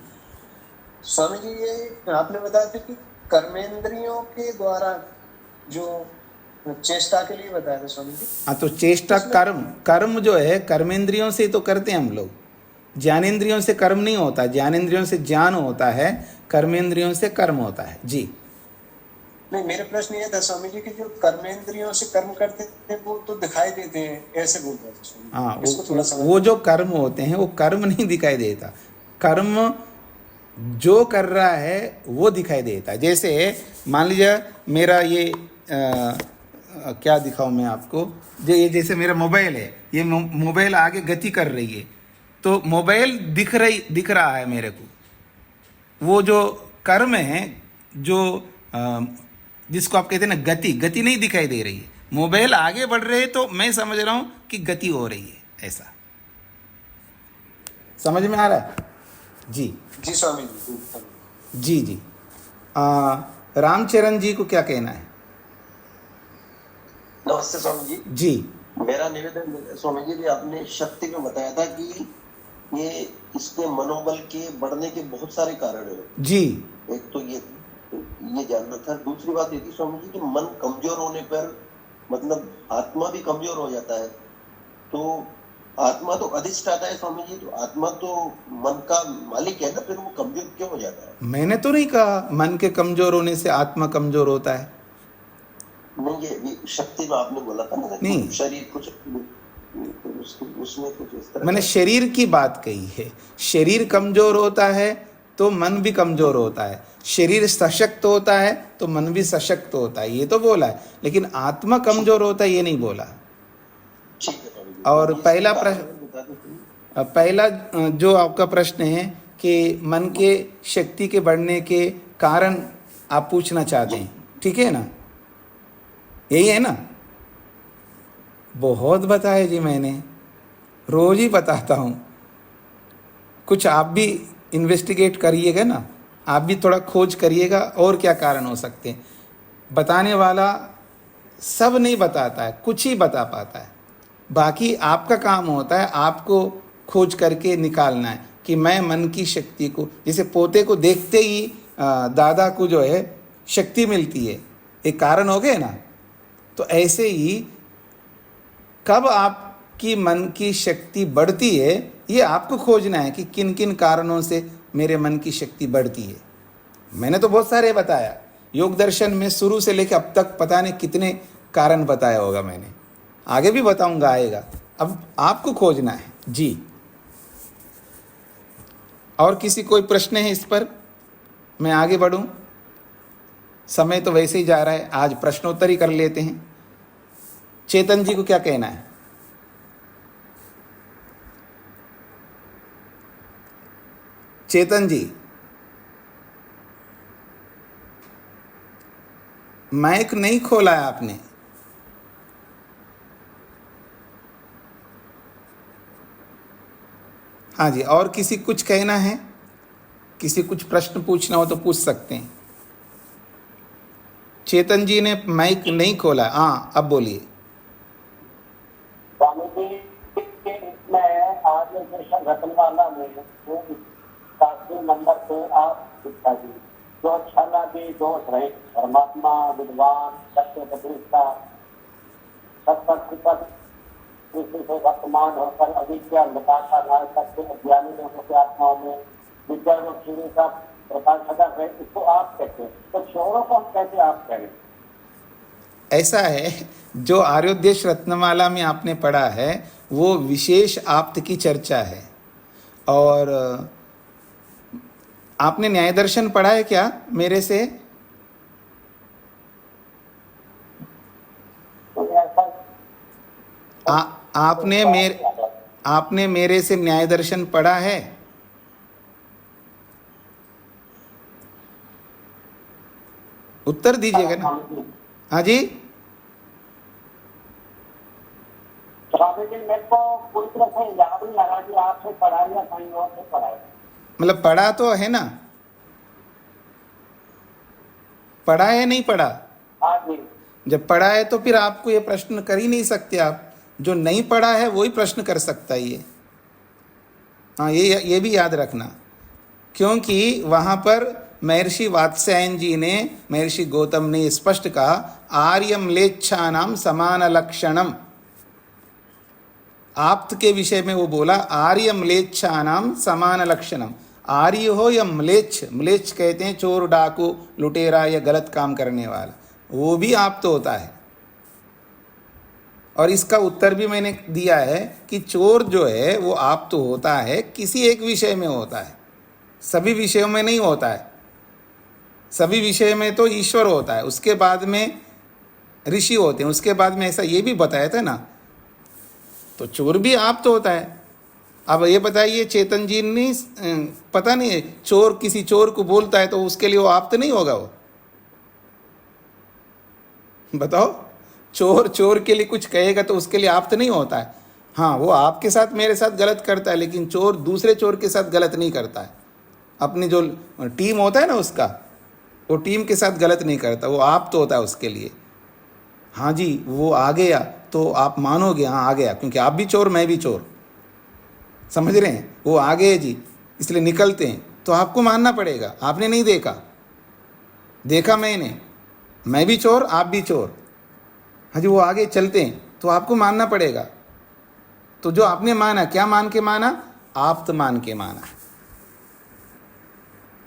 स्वामी जी, ये आपने बताया था कि कर्मेंद्रियों के द्वारा जो चेष्टा के लिए बताया था स्वामी जी। हाँ, तो चेष्टा कर्म जो है कर्मेंद्रियों से तो करते हैं हम लोग, ज्ञानेंद्रियों से कर्म नहीं होता, ज्ञानेंद्रियों से ज्ञान होता है, कर्मेंद्रियों से कर्म होता है। जी नहीं, मेरा प्रश्न ये था स्वामी जी कि जो कर्मेंद्रियों से कर्म करते हैं वो तो दिखाई देते हैं, ऐसे बोल रहे थे स्वामी जी। हाँ, इसको थोड़ा समझ। वो जो कर्म होते हैं वो कर्म नहीं दिखाई देता, कर्म जो कर रहा है वो दिखाई देता है। जैसे मान लीजिए मेरा ये क्या दिखाऊं मैं आपको, ये जैसे मेरा मोबाइल है, ये मोबाइल आगे गति कर रही है, तो मोबाइल दिख रहा है मेरे को। वो जो कर्म है, जो जिसको आप कहते हैं ना गति नहीं दिखाई दे रही है। मोबाइल आगे बढ़ रहे हैं तो मैं समझ रहा हूं कि गति हो रही है, ऐसा समझ में आ रहा है? जी जी स्वामी जी। जी जी। रामचरण जी को क्या कहना है? नमस्ते स्वामी जी। जी मेरा निवेदन स्वामी जी भी आपने शक्ति में बताया था कि ये इसके मनोबल के बढ़ने के बहुत सारे कारण है। जी एक तो ये जानना था। दूसरी बात ये थी स्वामी जी कि मन कमजोर होने पर मतलब आत्मा भी कमजोर हो जाता है। तो आत्मा तो अधिष्ठाता है स्वामी जी, तो आत्मा तो मन का मालिक है ना, फिर वो कमजोर क्यों हो जाता है? मैंने तो नहीं कहा मन के कमजोर होने से आत्मा कमजोर होता है। नहीं, ये शक्ति में आपने बोला था ना, नहीं, शरीर कुछ उसमें कुछ इस तरह। मैंने शरीर की बात कही है। शरीर कमजोर होता है तो मन भी कमजोर होता है, शरीर सशक्त होता है तो मन भी सशक्त होता है, ये तो बोला है। लेकिन आत्मा कमजोर होता है ये नहीं बोला। ठीक है स्वामी जी। और पहला प्रश्न पहला जो आपका प्रश्न है कि मन के शक्ति के बढ़ने के कारण आप पूछना चाहते हैं, ठीक है ना? यही है ना? बहुत बताया जी, मैंने रोज ही बताता हूँ। कुछ आप भी इन्वेस्टिगेट करिएगा ना, आप भी थोड़ा खोज करिएगा और क्या कारण हो सकते हैं। बताने वाला सब नहीं बताता है, कुछ ही बता पाता है। बाकी आपका काम होता है आपको खोज करके निकालना है कि मैं मन की शक्ति को, जैसे पोते को देखते ही दादा को जो है शक्ति मिलती है, एक कारण हो गए ना। तो ऐसे ही कब आपकी मन की शक्ति बढ़ती है ये आपको खोजना है कि किन किन कारणों से मेरे मन की शक्ति बढ़ती है। मैंने तो बहुत सारे बताया, योग दर्शन में शुरू से लेकर अब तक पता नहीं कितने कारण बताया होगा मैंने, आगे भी बताऊंगा, आएगा। अब आपको खोजना है जी। और किसी कोई प्रश्न है इस पर, मैं आगे बढ़ूं? समय तो वैसे ही जा रहा है, आज प्रश्नोत्तर ही कर लेते हैं। चेतन जी को क्या कहना है? चेतन जी, माइक नहीं खोला है आपने। हाँ जी, और किसी कुछ कहना है? किसी कुछ प्रश्न पूछना हो तो पूछ सकते हैं। चेतन जी ने माइक नहीं खोला। हाँ, अब बोलिए। स्वामी जी, मैं आज रतनवाला में शास्त्री नंबर पे आप शिक्षा दी, जो अच्छा लगे, दोष रहे, परमात्मा विद्वान सत्य प्रतिष्ठा सत्य से वर्तमान होकर अविद्या अंधकार का नाश करके अज्ञानी लोगों के आत्माओं में विद्या और सूर्य का प्रकाश कर रहे, इसको आप कहते हैं, तो चोरों को हम कैसे आप करें? ऐसा है, जो आर्योदेश रत्नमाला में आपने पढ़ा है वो विशेष आप्त की चर्चा है। और आपने न्याय दर्शन पढ़ा है क्या मेरे से? आपने मेरे से न्याय दर्शन पढ़ा है? उत्तर दीजिएगा ना। हाँ जी, मेरे को पूरी तरह से याद नहीं आ रहा कि आपसे पढ़ा या कहीं और से पढ़ा है। मतलब पढ़ा तो है ना? पढ़ा है नहीं पढ़ा? हाँ जी। जब पढ़ा है तो फिर आपको ये प्रश्न कर ही नहीं सकते आप। जो नहीं पढ़ा है वही प्रश्न कर सकता है ये। हाँ, ये भी याद रखना, क्योंकि वहाँ पर महर्षि वात्स्यायन जी ने, महर्षि गौतम ने स्पष्ट कहा, आर्यम्लेच्छानाम समान लक्षणम। आप्त के विषय में वो बोला, आर्यम्लेच्छानाम समान लक्षणम। आर्य हो या म्लेच्छ, म्लेच्छ कहते हैं चोर डाकू लुटेरा या गलत काम करने वाला, वो भी आप्त होता है। और इसका उत्तर भी मैंने दिया है कि चोर जो है वो आप्त होता है किसी एक विषय में होता है, सभी विषयों में नहीं होता है। सभी विषय में तो ईश्वर होता है, उसके बाद में ऋषि होते हैं, उसके बाद में ऐसा ये भी बताया था ना। तो चोर भी आप्त होता है। अब ये बताइए, चेतन जी ने पता नहीं है, चोर किसी चोर को बोलता है तो उसके लिए वो आप्त नहीं होगा? वो बताओ, चोर चोर के लिए कुछ कहेगा तो उसके लिए आप्त नहीं होता है। हाँ, वो आपके साथ मेरे साथ गलत करता है, लेकिन चोर दूसरे चोर के साथ गलत नहीं करता है। अपनी जो टीम होता है ना उसका, वो टीम के साथ गलत नहीं करता, वो आप्त होता है उसके लिए। हाँ जी, वो आ गया तो आप मानोगे, हाँ आ गया, क्योंकि आप भी चोर मैं भी चोर, समझ रहे हैं? वो आ गए जी, इसलिए निकलते हैं, तो आपको मानना पड़ेगा। आपने नहीं देखा, देखा मैंने, मैं भी चोर आप भी चोर। हाँ जी, वो आगे चलते हैं तो आपको मानना पड़ेगा। तो जो आपने माना, क्या मान के माना? आप्त मान के माना।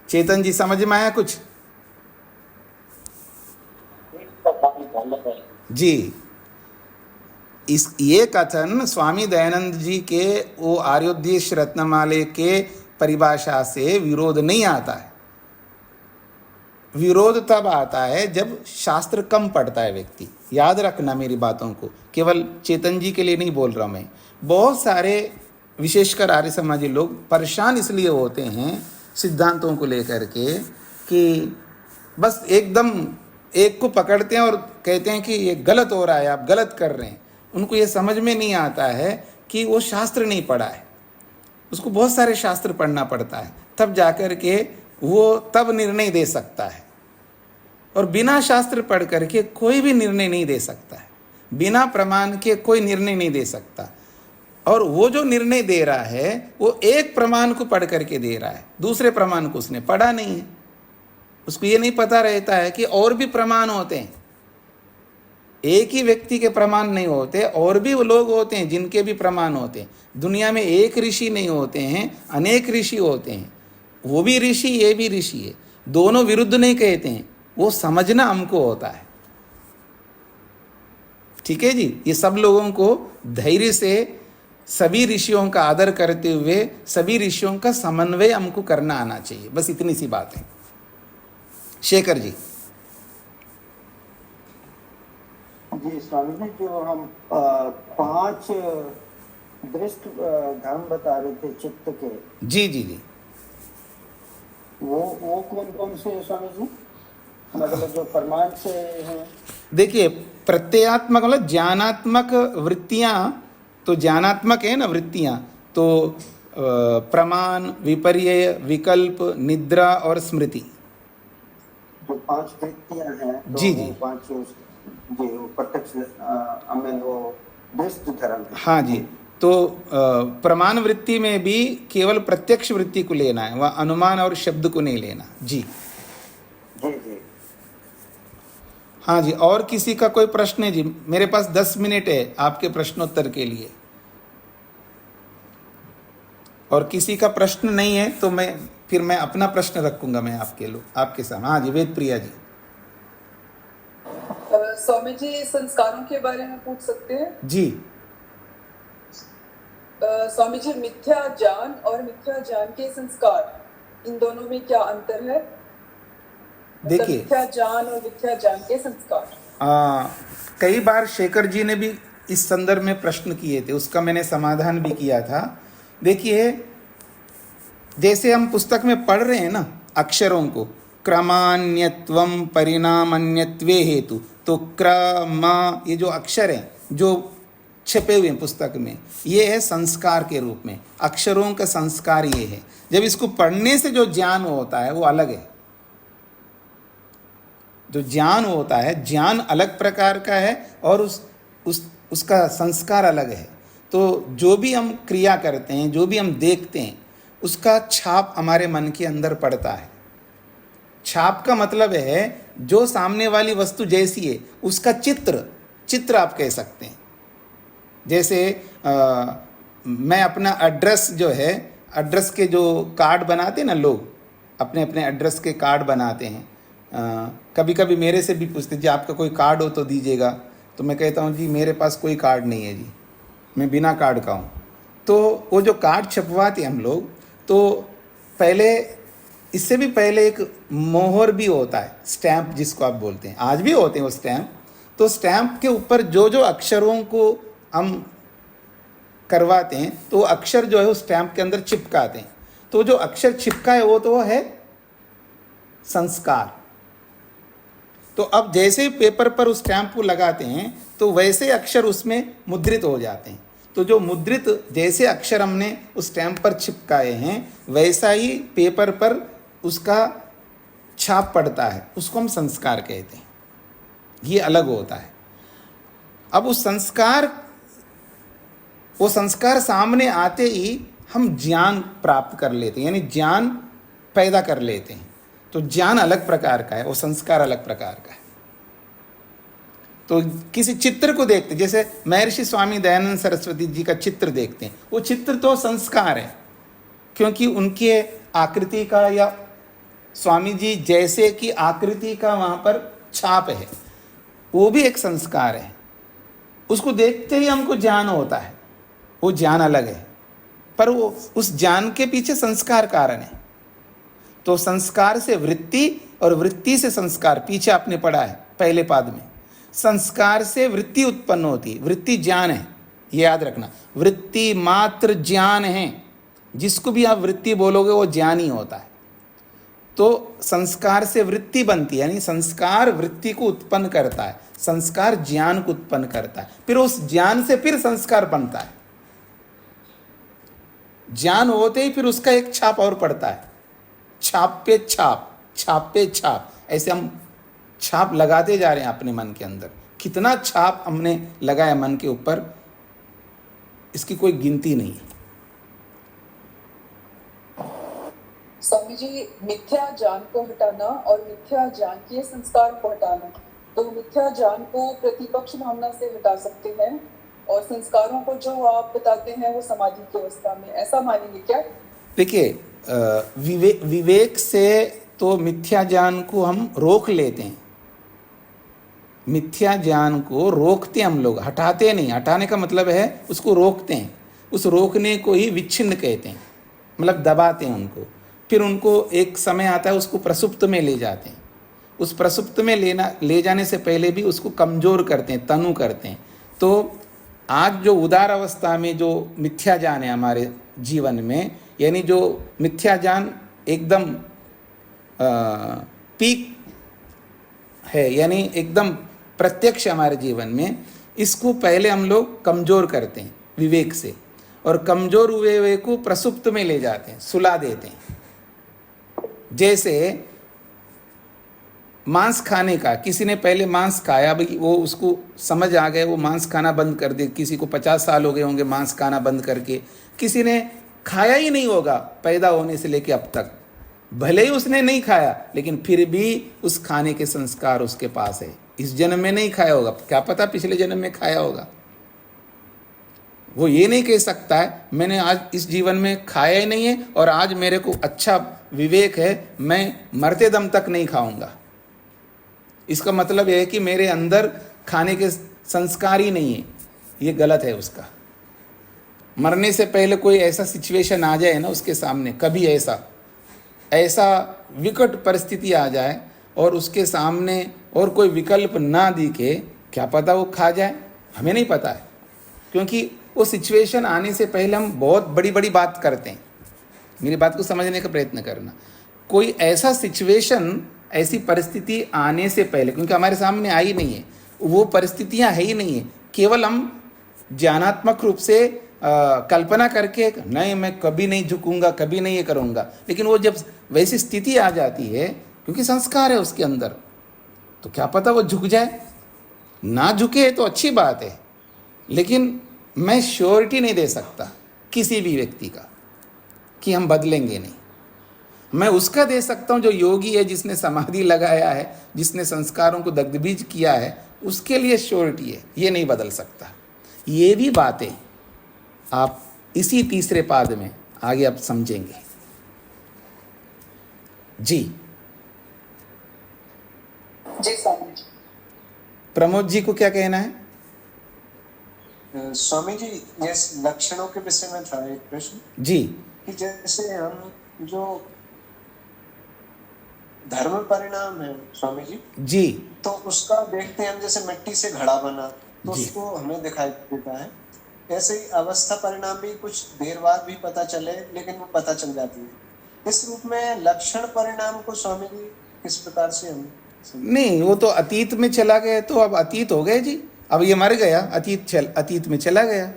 चेतन जी समझ में आया कुछ? जी, ये कथन स्वामी दयानंद जी के वो आर्योदेश रत्नमाले के परिभाषा से विरोध नहीं आता है। विरोध तब आता है जब शास्त्र कम पढ़ता है व्यक्ति। याद रखना मेरी बातों को, केवल चेतन जी के लिए नहीं बोल रहा मैं। बहुत सारे विशेषकर आर्य समाजी लोग परेशान इसलिए होते हैं सिद्धांतों को लेकर के कि बस एकदम एक को पकड़ते हैं और कहते हैं कि ये गलत हो रहा है, आप गलत कर रहे हैं। उनको ये समझ में नहीं आता है कि वो शास्त्र नहीं पढ़ा है, उसको बहुत सारे शास्त्र पढ़ना पड़ता है, तब जाकर के वो तब निर्णय दे सकता है। और बिना शास्त्र पढ़ करके कोई भी निर्णय नहीं दे सकता है, बिना प्रमाण के कोई निर्णय नहीं दे सकता। और वो जो निर्णय दे रहा है वो एक प्रमाण को पढ़ करके दे रहा है, दूसरे प्रमाण को उसने पढ़ा नहीं है। उसको ये नहीं पता रहता है कि और भी प्रमाण होते हैं, एक ही व्यक्ति के प्रमाण नहीं होते, और भी वो लोग होते हैं जिनके भी प्रमाण होते हैं। दुनिया में एक ऋषि नहीं होते हैं, अनेक ऋषि होते हैं। वो भी ऋषि, ये भी ऋषि है। दोनों विरुद्ध नहीं कहते हैं, वो समझना हमको होता है। ठीक है जी, ये सब लोगों को धैर्य से सभी ऋषियों का आदर करते हुए सभी ऋषियों का समन्वय हमको करना आना चाहिए, बस इतनी सी बात है। शेखर जी। जी स्वामी जी, जो हम 5 दृष्ट धर्म बता रहे थे चित्त के, जी जी जी, वो कौन कौन से हैं स्वामी जी? मतलब जो परमार्थ से हैं। देखिए प्रत्ययात्मक मतलब ज्ञानात्मक वृत्तियां, तो ज्ञानात्मक है ना वृत्तियां, तो प्रमाण, विपर्यय, विकल्प, निद्रा और स्मृति, जो 5 वृत्तियां हैं, तो जी, जी। वो 5 जी वो प्रत्यक्ष वो दृष्ट धर्म है। हाँ जी, तो प्रमाण वृत्ति में भी केवल प्रत्यक्ष वृत्ति को लेना है, वह अनुमान और शब्द को नहीं लेना। जी जी जी। हाँ जी, और किसी का कोई प्रश्न है जी? मेरे पास 10 मिनट है आपके प्रश्नोत्तर के लिए, और किसी का प्रश्न नहीं है तो मैं अपना प्रश्न रखूंगा मैं आपके सामने। हाँ जी, वेद प्रिया जी। स्वामी जी, संस्कारों के बारे में पूछ सकते हैं? जी स्वामी जी, मिथ्या ज्ञान और मिथ्या ज्ञान के संस्कार, इन दोनों में क्या अंतर है? देखिए, मिथ्या ज्ञान और मिथ्या ज्ञान के संस्कार, कई बार शेखर जी ने भी इस संदर्भ में प्रश्न किए थे, उसका मैंने समाधान भी किया था। देखिए, जैसे हम पुस्तक में पढ़ रहे हैं ना अक्षरों को, क्रमान्यत्वम परिणामन्यत्वे हेतु, तो क्रम, ये जो अक्षर हैं जो छपे हुए हैं पुस्तक में, ये है संस्कार के रूप में, अक्षरों का संस्कार ये है। जब इसको पढ़ने से जो ज्ञान होता है वो अलग है। जो ज्ञान होता है, ज्ञान अलग प्रकार का है और उसका संस्कार अलग है। तो जो भी हम क्रिया करते हैं, जो भी हम देखते हैं, उसका छाप हमारे मन के अंदर पड़ता है। छाप का मतलब है जो सामने वाली वस्तु जैसी है उसका चित्र आप कह सकते हैं। जैसे मैं अपना एड्रेस जो है, एड्रेस के जो कार्ड बनाते हैं ना लोग, अपने अपने एड्रेस के कार्ड बनाते हैं। कभी कभी मेरे से भी पूछते जी आपका कोई कार्ड हो तो दीजिएगा, तो मैं कहता हूँ जी मेरे पास कोई कार्ड नहीं है जी, मैं बिना कार्ड का हूँ। तो वो जो कार्ड छपवाते हम लोग, तो पहले, इससे भी पहले एक मोहर भी होता है, स्टैंप जिसको आप बोलते हैं, आज भी होते हैं वो स्टैंप। तो स्टैंप के ऊपर जो जो अक्षरों को हम करवाते हैं, तो अक्षर जो है उस स्टैंप के अंदर चिपकाते हैं। तो जो अक्षर चिपका है वो तो है संस्कार। तो अब जैसे ही पेपर पर उस स्टैंप को लगाते हैं तो वैसे अक्षर उसमें मुद्रित हो जाते हैं। तो जो मुद्रित जैसे अक्षर हमने उस स्टैंप पर चिपकाए हैं, वैसा ही पेपर पर उसका छाप पड़ता है, उसको हम संस्कार कहते हैं। ये अलग होता है। अब वो संस्कार सामने आते ही हम ज्ञान प्राप्त कर लेते हैं, यानी ज्ञान पैदा कर लेते हैं। तो ज्ञान अलग प्रकार का है, वो संस्कार अलग प्रकार का है। तो किसी चित्र को देखते, जैसे महर्षि स्वामी दयानंद सरस्वती जी का चित्र देखते हैं, वो चित्र तो संस्कार है, क्योंकि उनके आकृति का या स्वामी जी जैसे की आकृति का वहाँ पर छाप है, वो भी एक संस्कार है। उसको देखते ही हमको ज्ञान होता है, वो ज्ञान अलग है, पर वो उस ज्ञान के पीछे संस्कार कारण है। तो संस्कार से वृत्ति और वृत्ति से संस्कार, पीछे आपने पढ़ा है पहले पाद में। संस्कार से वृत्ति उत्पन्न होती है, वृत्ति ज्ञान है, ये याद रखना। वृत्ति मात्र ज्ञान है, जिसको भी आप वृत्ति बोलोगे वो ज्ञान ही होता है। तो संस्कार से वृत्ति बनती है, यानी संस्कार वृत्ति को उत्पन्न करता है, संस्कार ज्ञान को उत्पन्न करता है, फिर उस ज्ञान से फिर संस्कार बनता है। ज्ञान होते ही फिर उसका एक छाप और पड़ता है, छाप पे छाप, छाप पे छाप, ऐसे हम छाप लगाते जा रहे हैं अपने मन के अंदर। कितना छाप हमने लगाया मन के ऊपर, इसकी कोई गिनती नहीं है। स्वामी जी, मिथ्या ज्ञान को हटाना और मिथ्या ज्ञान के संस्कार को हटाना, तो मिथ्या ज्ञान को प्रतिपक्ष भावना से हटा सकते हैं और संस्कारों को जो आप बताते हैं वो समाधि की अवस्था में, ऐसा मानेंगे क्या? देखिए, विवेक से तो मिथ्या ज्ञान को हम रोक लेते हैं। मिथ्या ज्ञान को रोकते हम लोग, हटाते नहीं। हटाने का मतलब है उसको रोकते हैं। उस रोकने को ही विच्छिन्न कहते हैं, मतलब दबाते हैं उनको। फिर उनको एक समय आता है उसको प्रसुप्त में ले जाते हैं। उस प्रसुप्त में ले जाने से पहले भी उसको कमज़ोर करते हैं, तनु करते हैं। तो आज जो उदार अवस्था में जो मिथ्या ज्ञान है हमारे जीवन में, यानी जो मिथ्या ज्ञान एकदम पीक है, यानी एकदम प्रत्यक्ष हमारे जीवन में, इसको पहले हम लोग कमज़ोर करते हैं विवेक से, और कमज़ोर हुए हुए को प्रसुप्त में ले जाते हैं, सुला देते हैं। जैसे मांस खाने का, किसी ने पहले मांस खाया, भाई वो उसको समझ आ गए, वो मांस खाना बंद कर दे। किसी को 50 साल हो गए होंगे मांस खाना बंद करके, किसी ने खाया ही नहीं होगा पैदा होने से लेके अब तक। भले ही उसने नहीं खाया, लेकिन फिर भी उस खाने के संस्कार उसके पास है। इस जन्म में नहीं खाया होगा, क्या पता पिछले जन्म में खाया होगा। वो ये नहीं कह सकता है मैंने आज इस जीवन में खाया ही नहीं है और आज मेरे को अच्छा विवेक है, मैं मरते दम तक नहीं खाऊंगा। इसका मतलब यह है कि मेरे अंदर खाने के संस्कार ही नहीं है। ये गलत है उसका। मरने से पहले कोई ऐसा सिचुएशन आ जाए ना उसके सामने, कभी ऐसा विकट परिस्थिति आ जाए और उसके सामने और कोई विकल्प ना दिखे, क्या पता वो खा जाए, हमें नहीं पता है। क्योंकि वो सिचुएशन आने से पहले हम बहुत बड़ी बड़ी बात करते हैं। मेरी बात को समझने का प्रयत्न करना। कोई ऐसा सिचुएशन, ऐसी परिस्थिति आने से पहले, क्योंकि हमारे सामने आई नहीं है, वो परिस्थितियां है ही नहीं है, केवल हम ज्ञानात्मक रूप से कल्पना करके नहीं मैं कभी नहीं झुकूंगा, कभी नहीं ये करूंगा। लेकिन वो जब वैसी स्थिति आ जाती है, क्योंकि संस्कार है उसके अंदर, तो क्या पता वो झुक जाए। ना झुके तो अच्छी बात है, लेकिन मैं श्योरिटी नहीं दे सकता किसी भी व्यक्ति का कि हम बदलेंगे नहीं। मैं उसका दे सकता हूँ जो योगी है, जिसने समाधि लगाया है, जिसने संस्कारों को दग्धबीज किया है, उसके लिए श्योरिटी है, ये नहीं बदल सकता। ये भी बातें आप इसी तीसरे पाद में आगे आप समझेंगे। जी जी स्वामी जी। प्रमोद जी को क्या कहना है? स्वामी जी, ये लक्षणों के विषय में था एक प्रश्न जी। कि जैसे हम जो धर्म परिणाम है स्वामी जी, तो उसका देखते हैं हम, जैसे मिट्टी से घड़ा बना तो उसको हमें दिखाई देता है। ऐसे ही अवस्था परिणाम भी कुछ देर बाद भी पता चले, लेकिन वो पता चल जाती है। इस रूप में लक्षण परिणाम को स्वामी जी किस प्रकार से हम नहीं, वो तो अतीत में चला गया, तो अब अतीत हो गए जी। अब ये मर गया, अतीत में चला गया।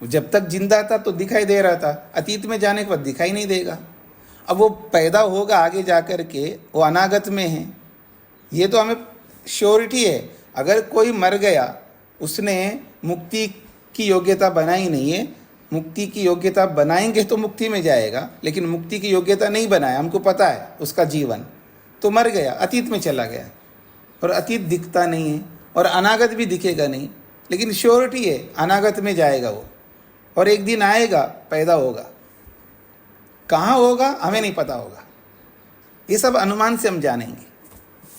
जब तक जिंदा था तो दिखाई दे रहा था, अतीत में जाने के बाद दिखाई नहीं देगा। अब वो पैदा होगा आगे जाकर के, वो अनागत में है, ये तो हमें श्योरिटी है। अगर कोई मर गया, उसने मुक्ति की योग्यता बनाई नहीं है, मुक्ति की योग्यता बनाएंगे तो मुक्ति में जाएगा, लेकिन मुक्ति की योग्यता नहीं बनाया, हमको पता है उसका जीवन, तो मर गया, अतीत में चला गया। और अतीत दिखता नहीं है और अनागत भी दिखेगा नहीं, लेकिन श्योरिटी है अनागत में जाएगा वो, और एक दिन आएगा, पैदा होगा। कहाँ होगा हमें नहीं पता होगा, ये सब अनुमान से हम जानेंगे।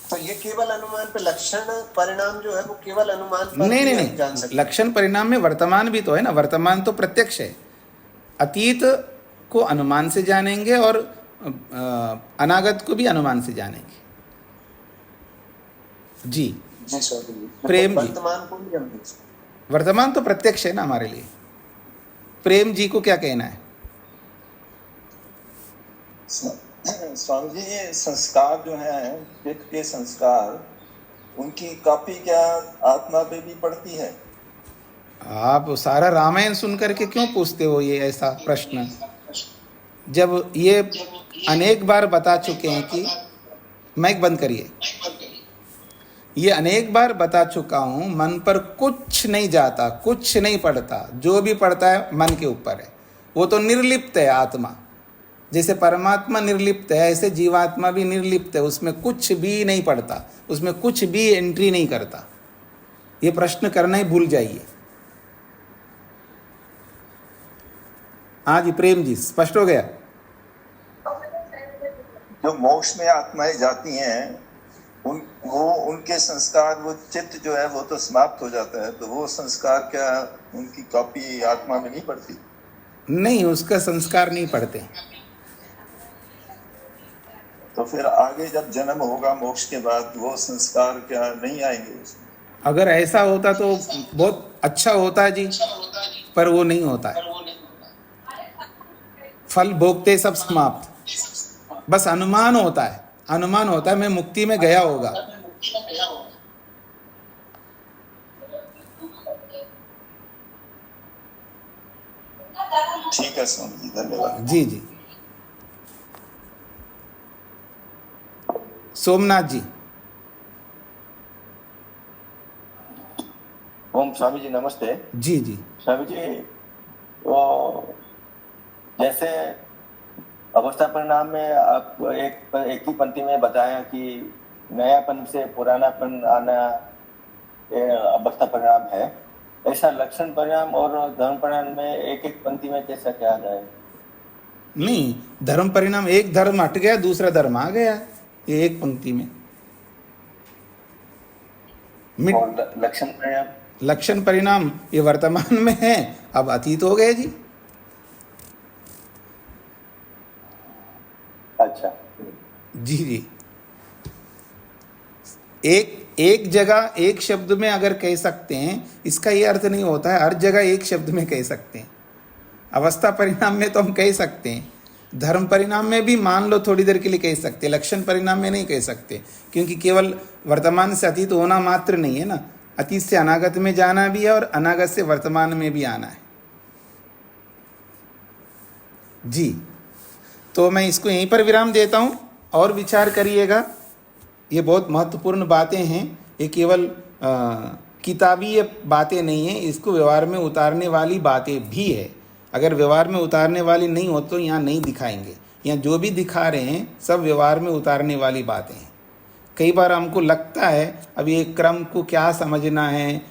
तो ये केवल अनुमान पे, लक्षण परिणाम जो है वो केवल अनुमान पर नहीं, जान सकते। लक्षण परिणाम में वर्तमान भी तो है ना, वर्तमान तो प्रत्यक्ष है। अतीत को अनुमान से जानेंगे और अनागत को भी अनुमान से जानेंगे। जी जी स्वामी जी। प्रेम जी, वर्तमान को भी हम देख सकते हैं। वर्तमान तो प्रत्यक्ष है ना हमारे लिए। प्रेम जी को क्या कहना है? स्वामी जी, ये संस्कार जो है, चित्त के संस्कार, उनकी कॉपी क्या आत्मा पे भी पड़ती है? आप सारा रामायण सुन करके क्यों पूछते हो ये ऐसा प्रश्न, जब ये अनेक बार बता चुके हैं कि, माइक बंद करिए, ये अनेक बार बता चुका हूँ, मन पर कुछ नहीं जाता, कुछ नहीं पड़ता, जो भी पड़ता है मन के ऊपर है। वो तो निर्लिप्त है आत्मा। जैसे परमात्मा निर्लिप्त है, ऐसे जीवात्मा भी निर्लिप्त है, उसमें कुछ भी नहीं पड़ता, उसमें कुछ भी एंट्री नहीं करता। ये प्रश्न करना ही भूल जाइए। हाँ जी प्रेम जी, स्पष्ट हो गया? जो मोक्ष में आत्माएं जाती हैं उनके संस्कार, वो चित्त जो है वो तो समाप्त हो जाता है, तो वो संस्कार क्या उनकी कॉपी आत्मा में नहीं पड़ती? नहीं, उसका संस्कार नहीं पड़ते। तो फिर आगे जब जन्म होगा मोक्ष के बाद वो संस्कार क्या नहीं आएंगे उसमें? अगर ऐसा होता तो बहुत अच्छा होता जी, पर वो नहीं होता है। फल भोगते सब समाप्त, बस अनुमान होता है, अनुमान होता है मैं मुक्ति में गया होगा। ठीक है स्वामी जी, धन्यवाद। जी जी। सोमनाथ जी। ओम स्वामी जी नमस्ते। जी जी। स्वामी जी, वो जैसे अवस्था परिणाम में आप एक ही पंक्ति में बताया कि नयापन से पुरानापन आना अवस्था परिणाम है, ऐसा लक्षण परिणाम और धर्म परिणाम में एक एक पंक्ति में कैसा क्या आ जाए? नहीं, धर्म परिणाम, एक धर्म हट गया दूसरा धर्म आ गया, ये एक पंक्ति में। और लक्षण परिणाम? लक्षण परिणाम ये वर्तमान में है, अब अतीत हो गए जी। अच्छा जी जी। एक जगह एक शब्द में अगर कह सकते हैं, इसका ये अर्थ नहीं होता है हर जगह एक शब्द में कह सकते हैं। अवस्था परिणाम में तो हम कह सकते हैं, धर्म परिणाम में भी मान लो थोड़ी देर के लिए कह सकते हैं, लक्षण परिणाम में नहीं कह सकते, क्योंकि केवल वर्तमान से अतीत होना मात्र नहीं है ना, अतीत से अनागत में जाना भी है और अनागत से वर्तमान में भी आना है। जी, तो मैं इसको यहीं पर विराम देता हूँ, और विचार करिएगा। ये बहुत महत्वपूर्ण बातें हैं, ये केवल किताबी ये बातें नहीं हैं, इसको व्यवहार में उतारने वाली बातें भी है। अगर व्यवहार में उतारने वाली नहीं हो तो यहाँ नहीं दिखाएंगे। यहाँ जो भी दिखा रहे हैं सब व्यवहार में उतारने वाली बातें हैं। कई बार हमको लगता है अब ये क्रम को क्या समझना है,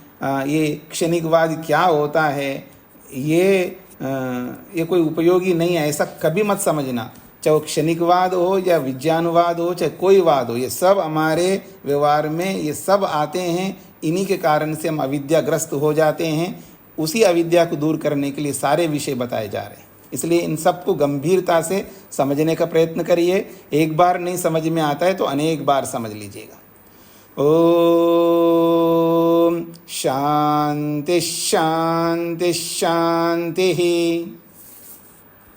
ये क्षणिकवाद क्या होता है, ये कोई उपयोगी नहीं है, ऐसा कभी मत समझना। चाहे वो क्षणिकवाद हो या विज्ञानवाद हो, चाहे कोई वाद हो, ये सब हमारे व्यवहार में ये सब आते हैं। इन्हीं के कारण से हम अविद्याग्रस्त हो जाते हैं। उसी अविद्या को दूर करने के लिए सारे विषय बताए जा रहे हैं। इसलिए इन सबको गंभीरता से समझने का प्रयत्न करिए। एक बार नहीं समझ में आता है तो अनेक बार समझ लीजिएगा। ओम शांति शांति शांति।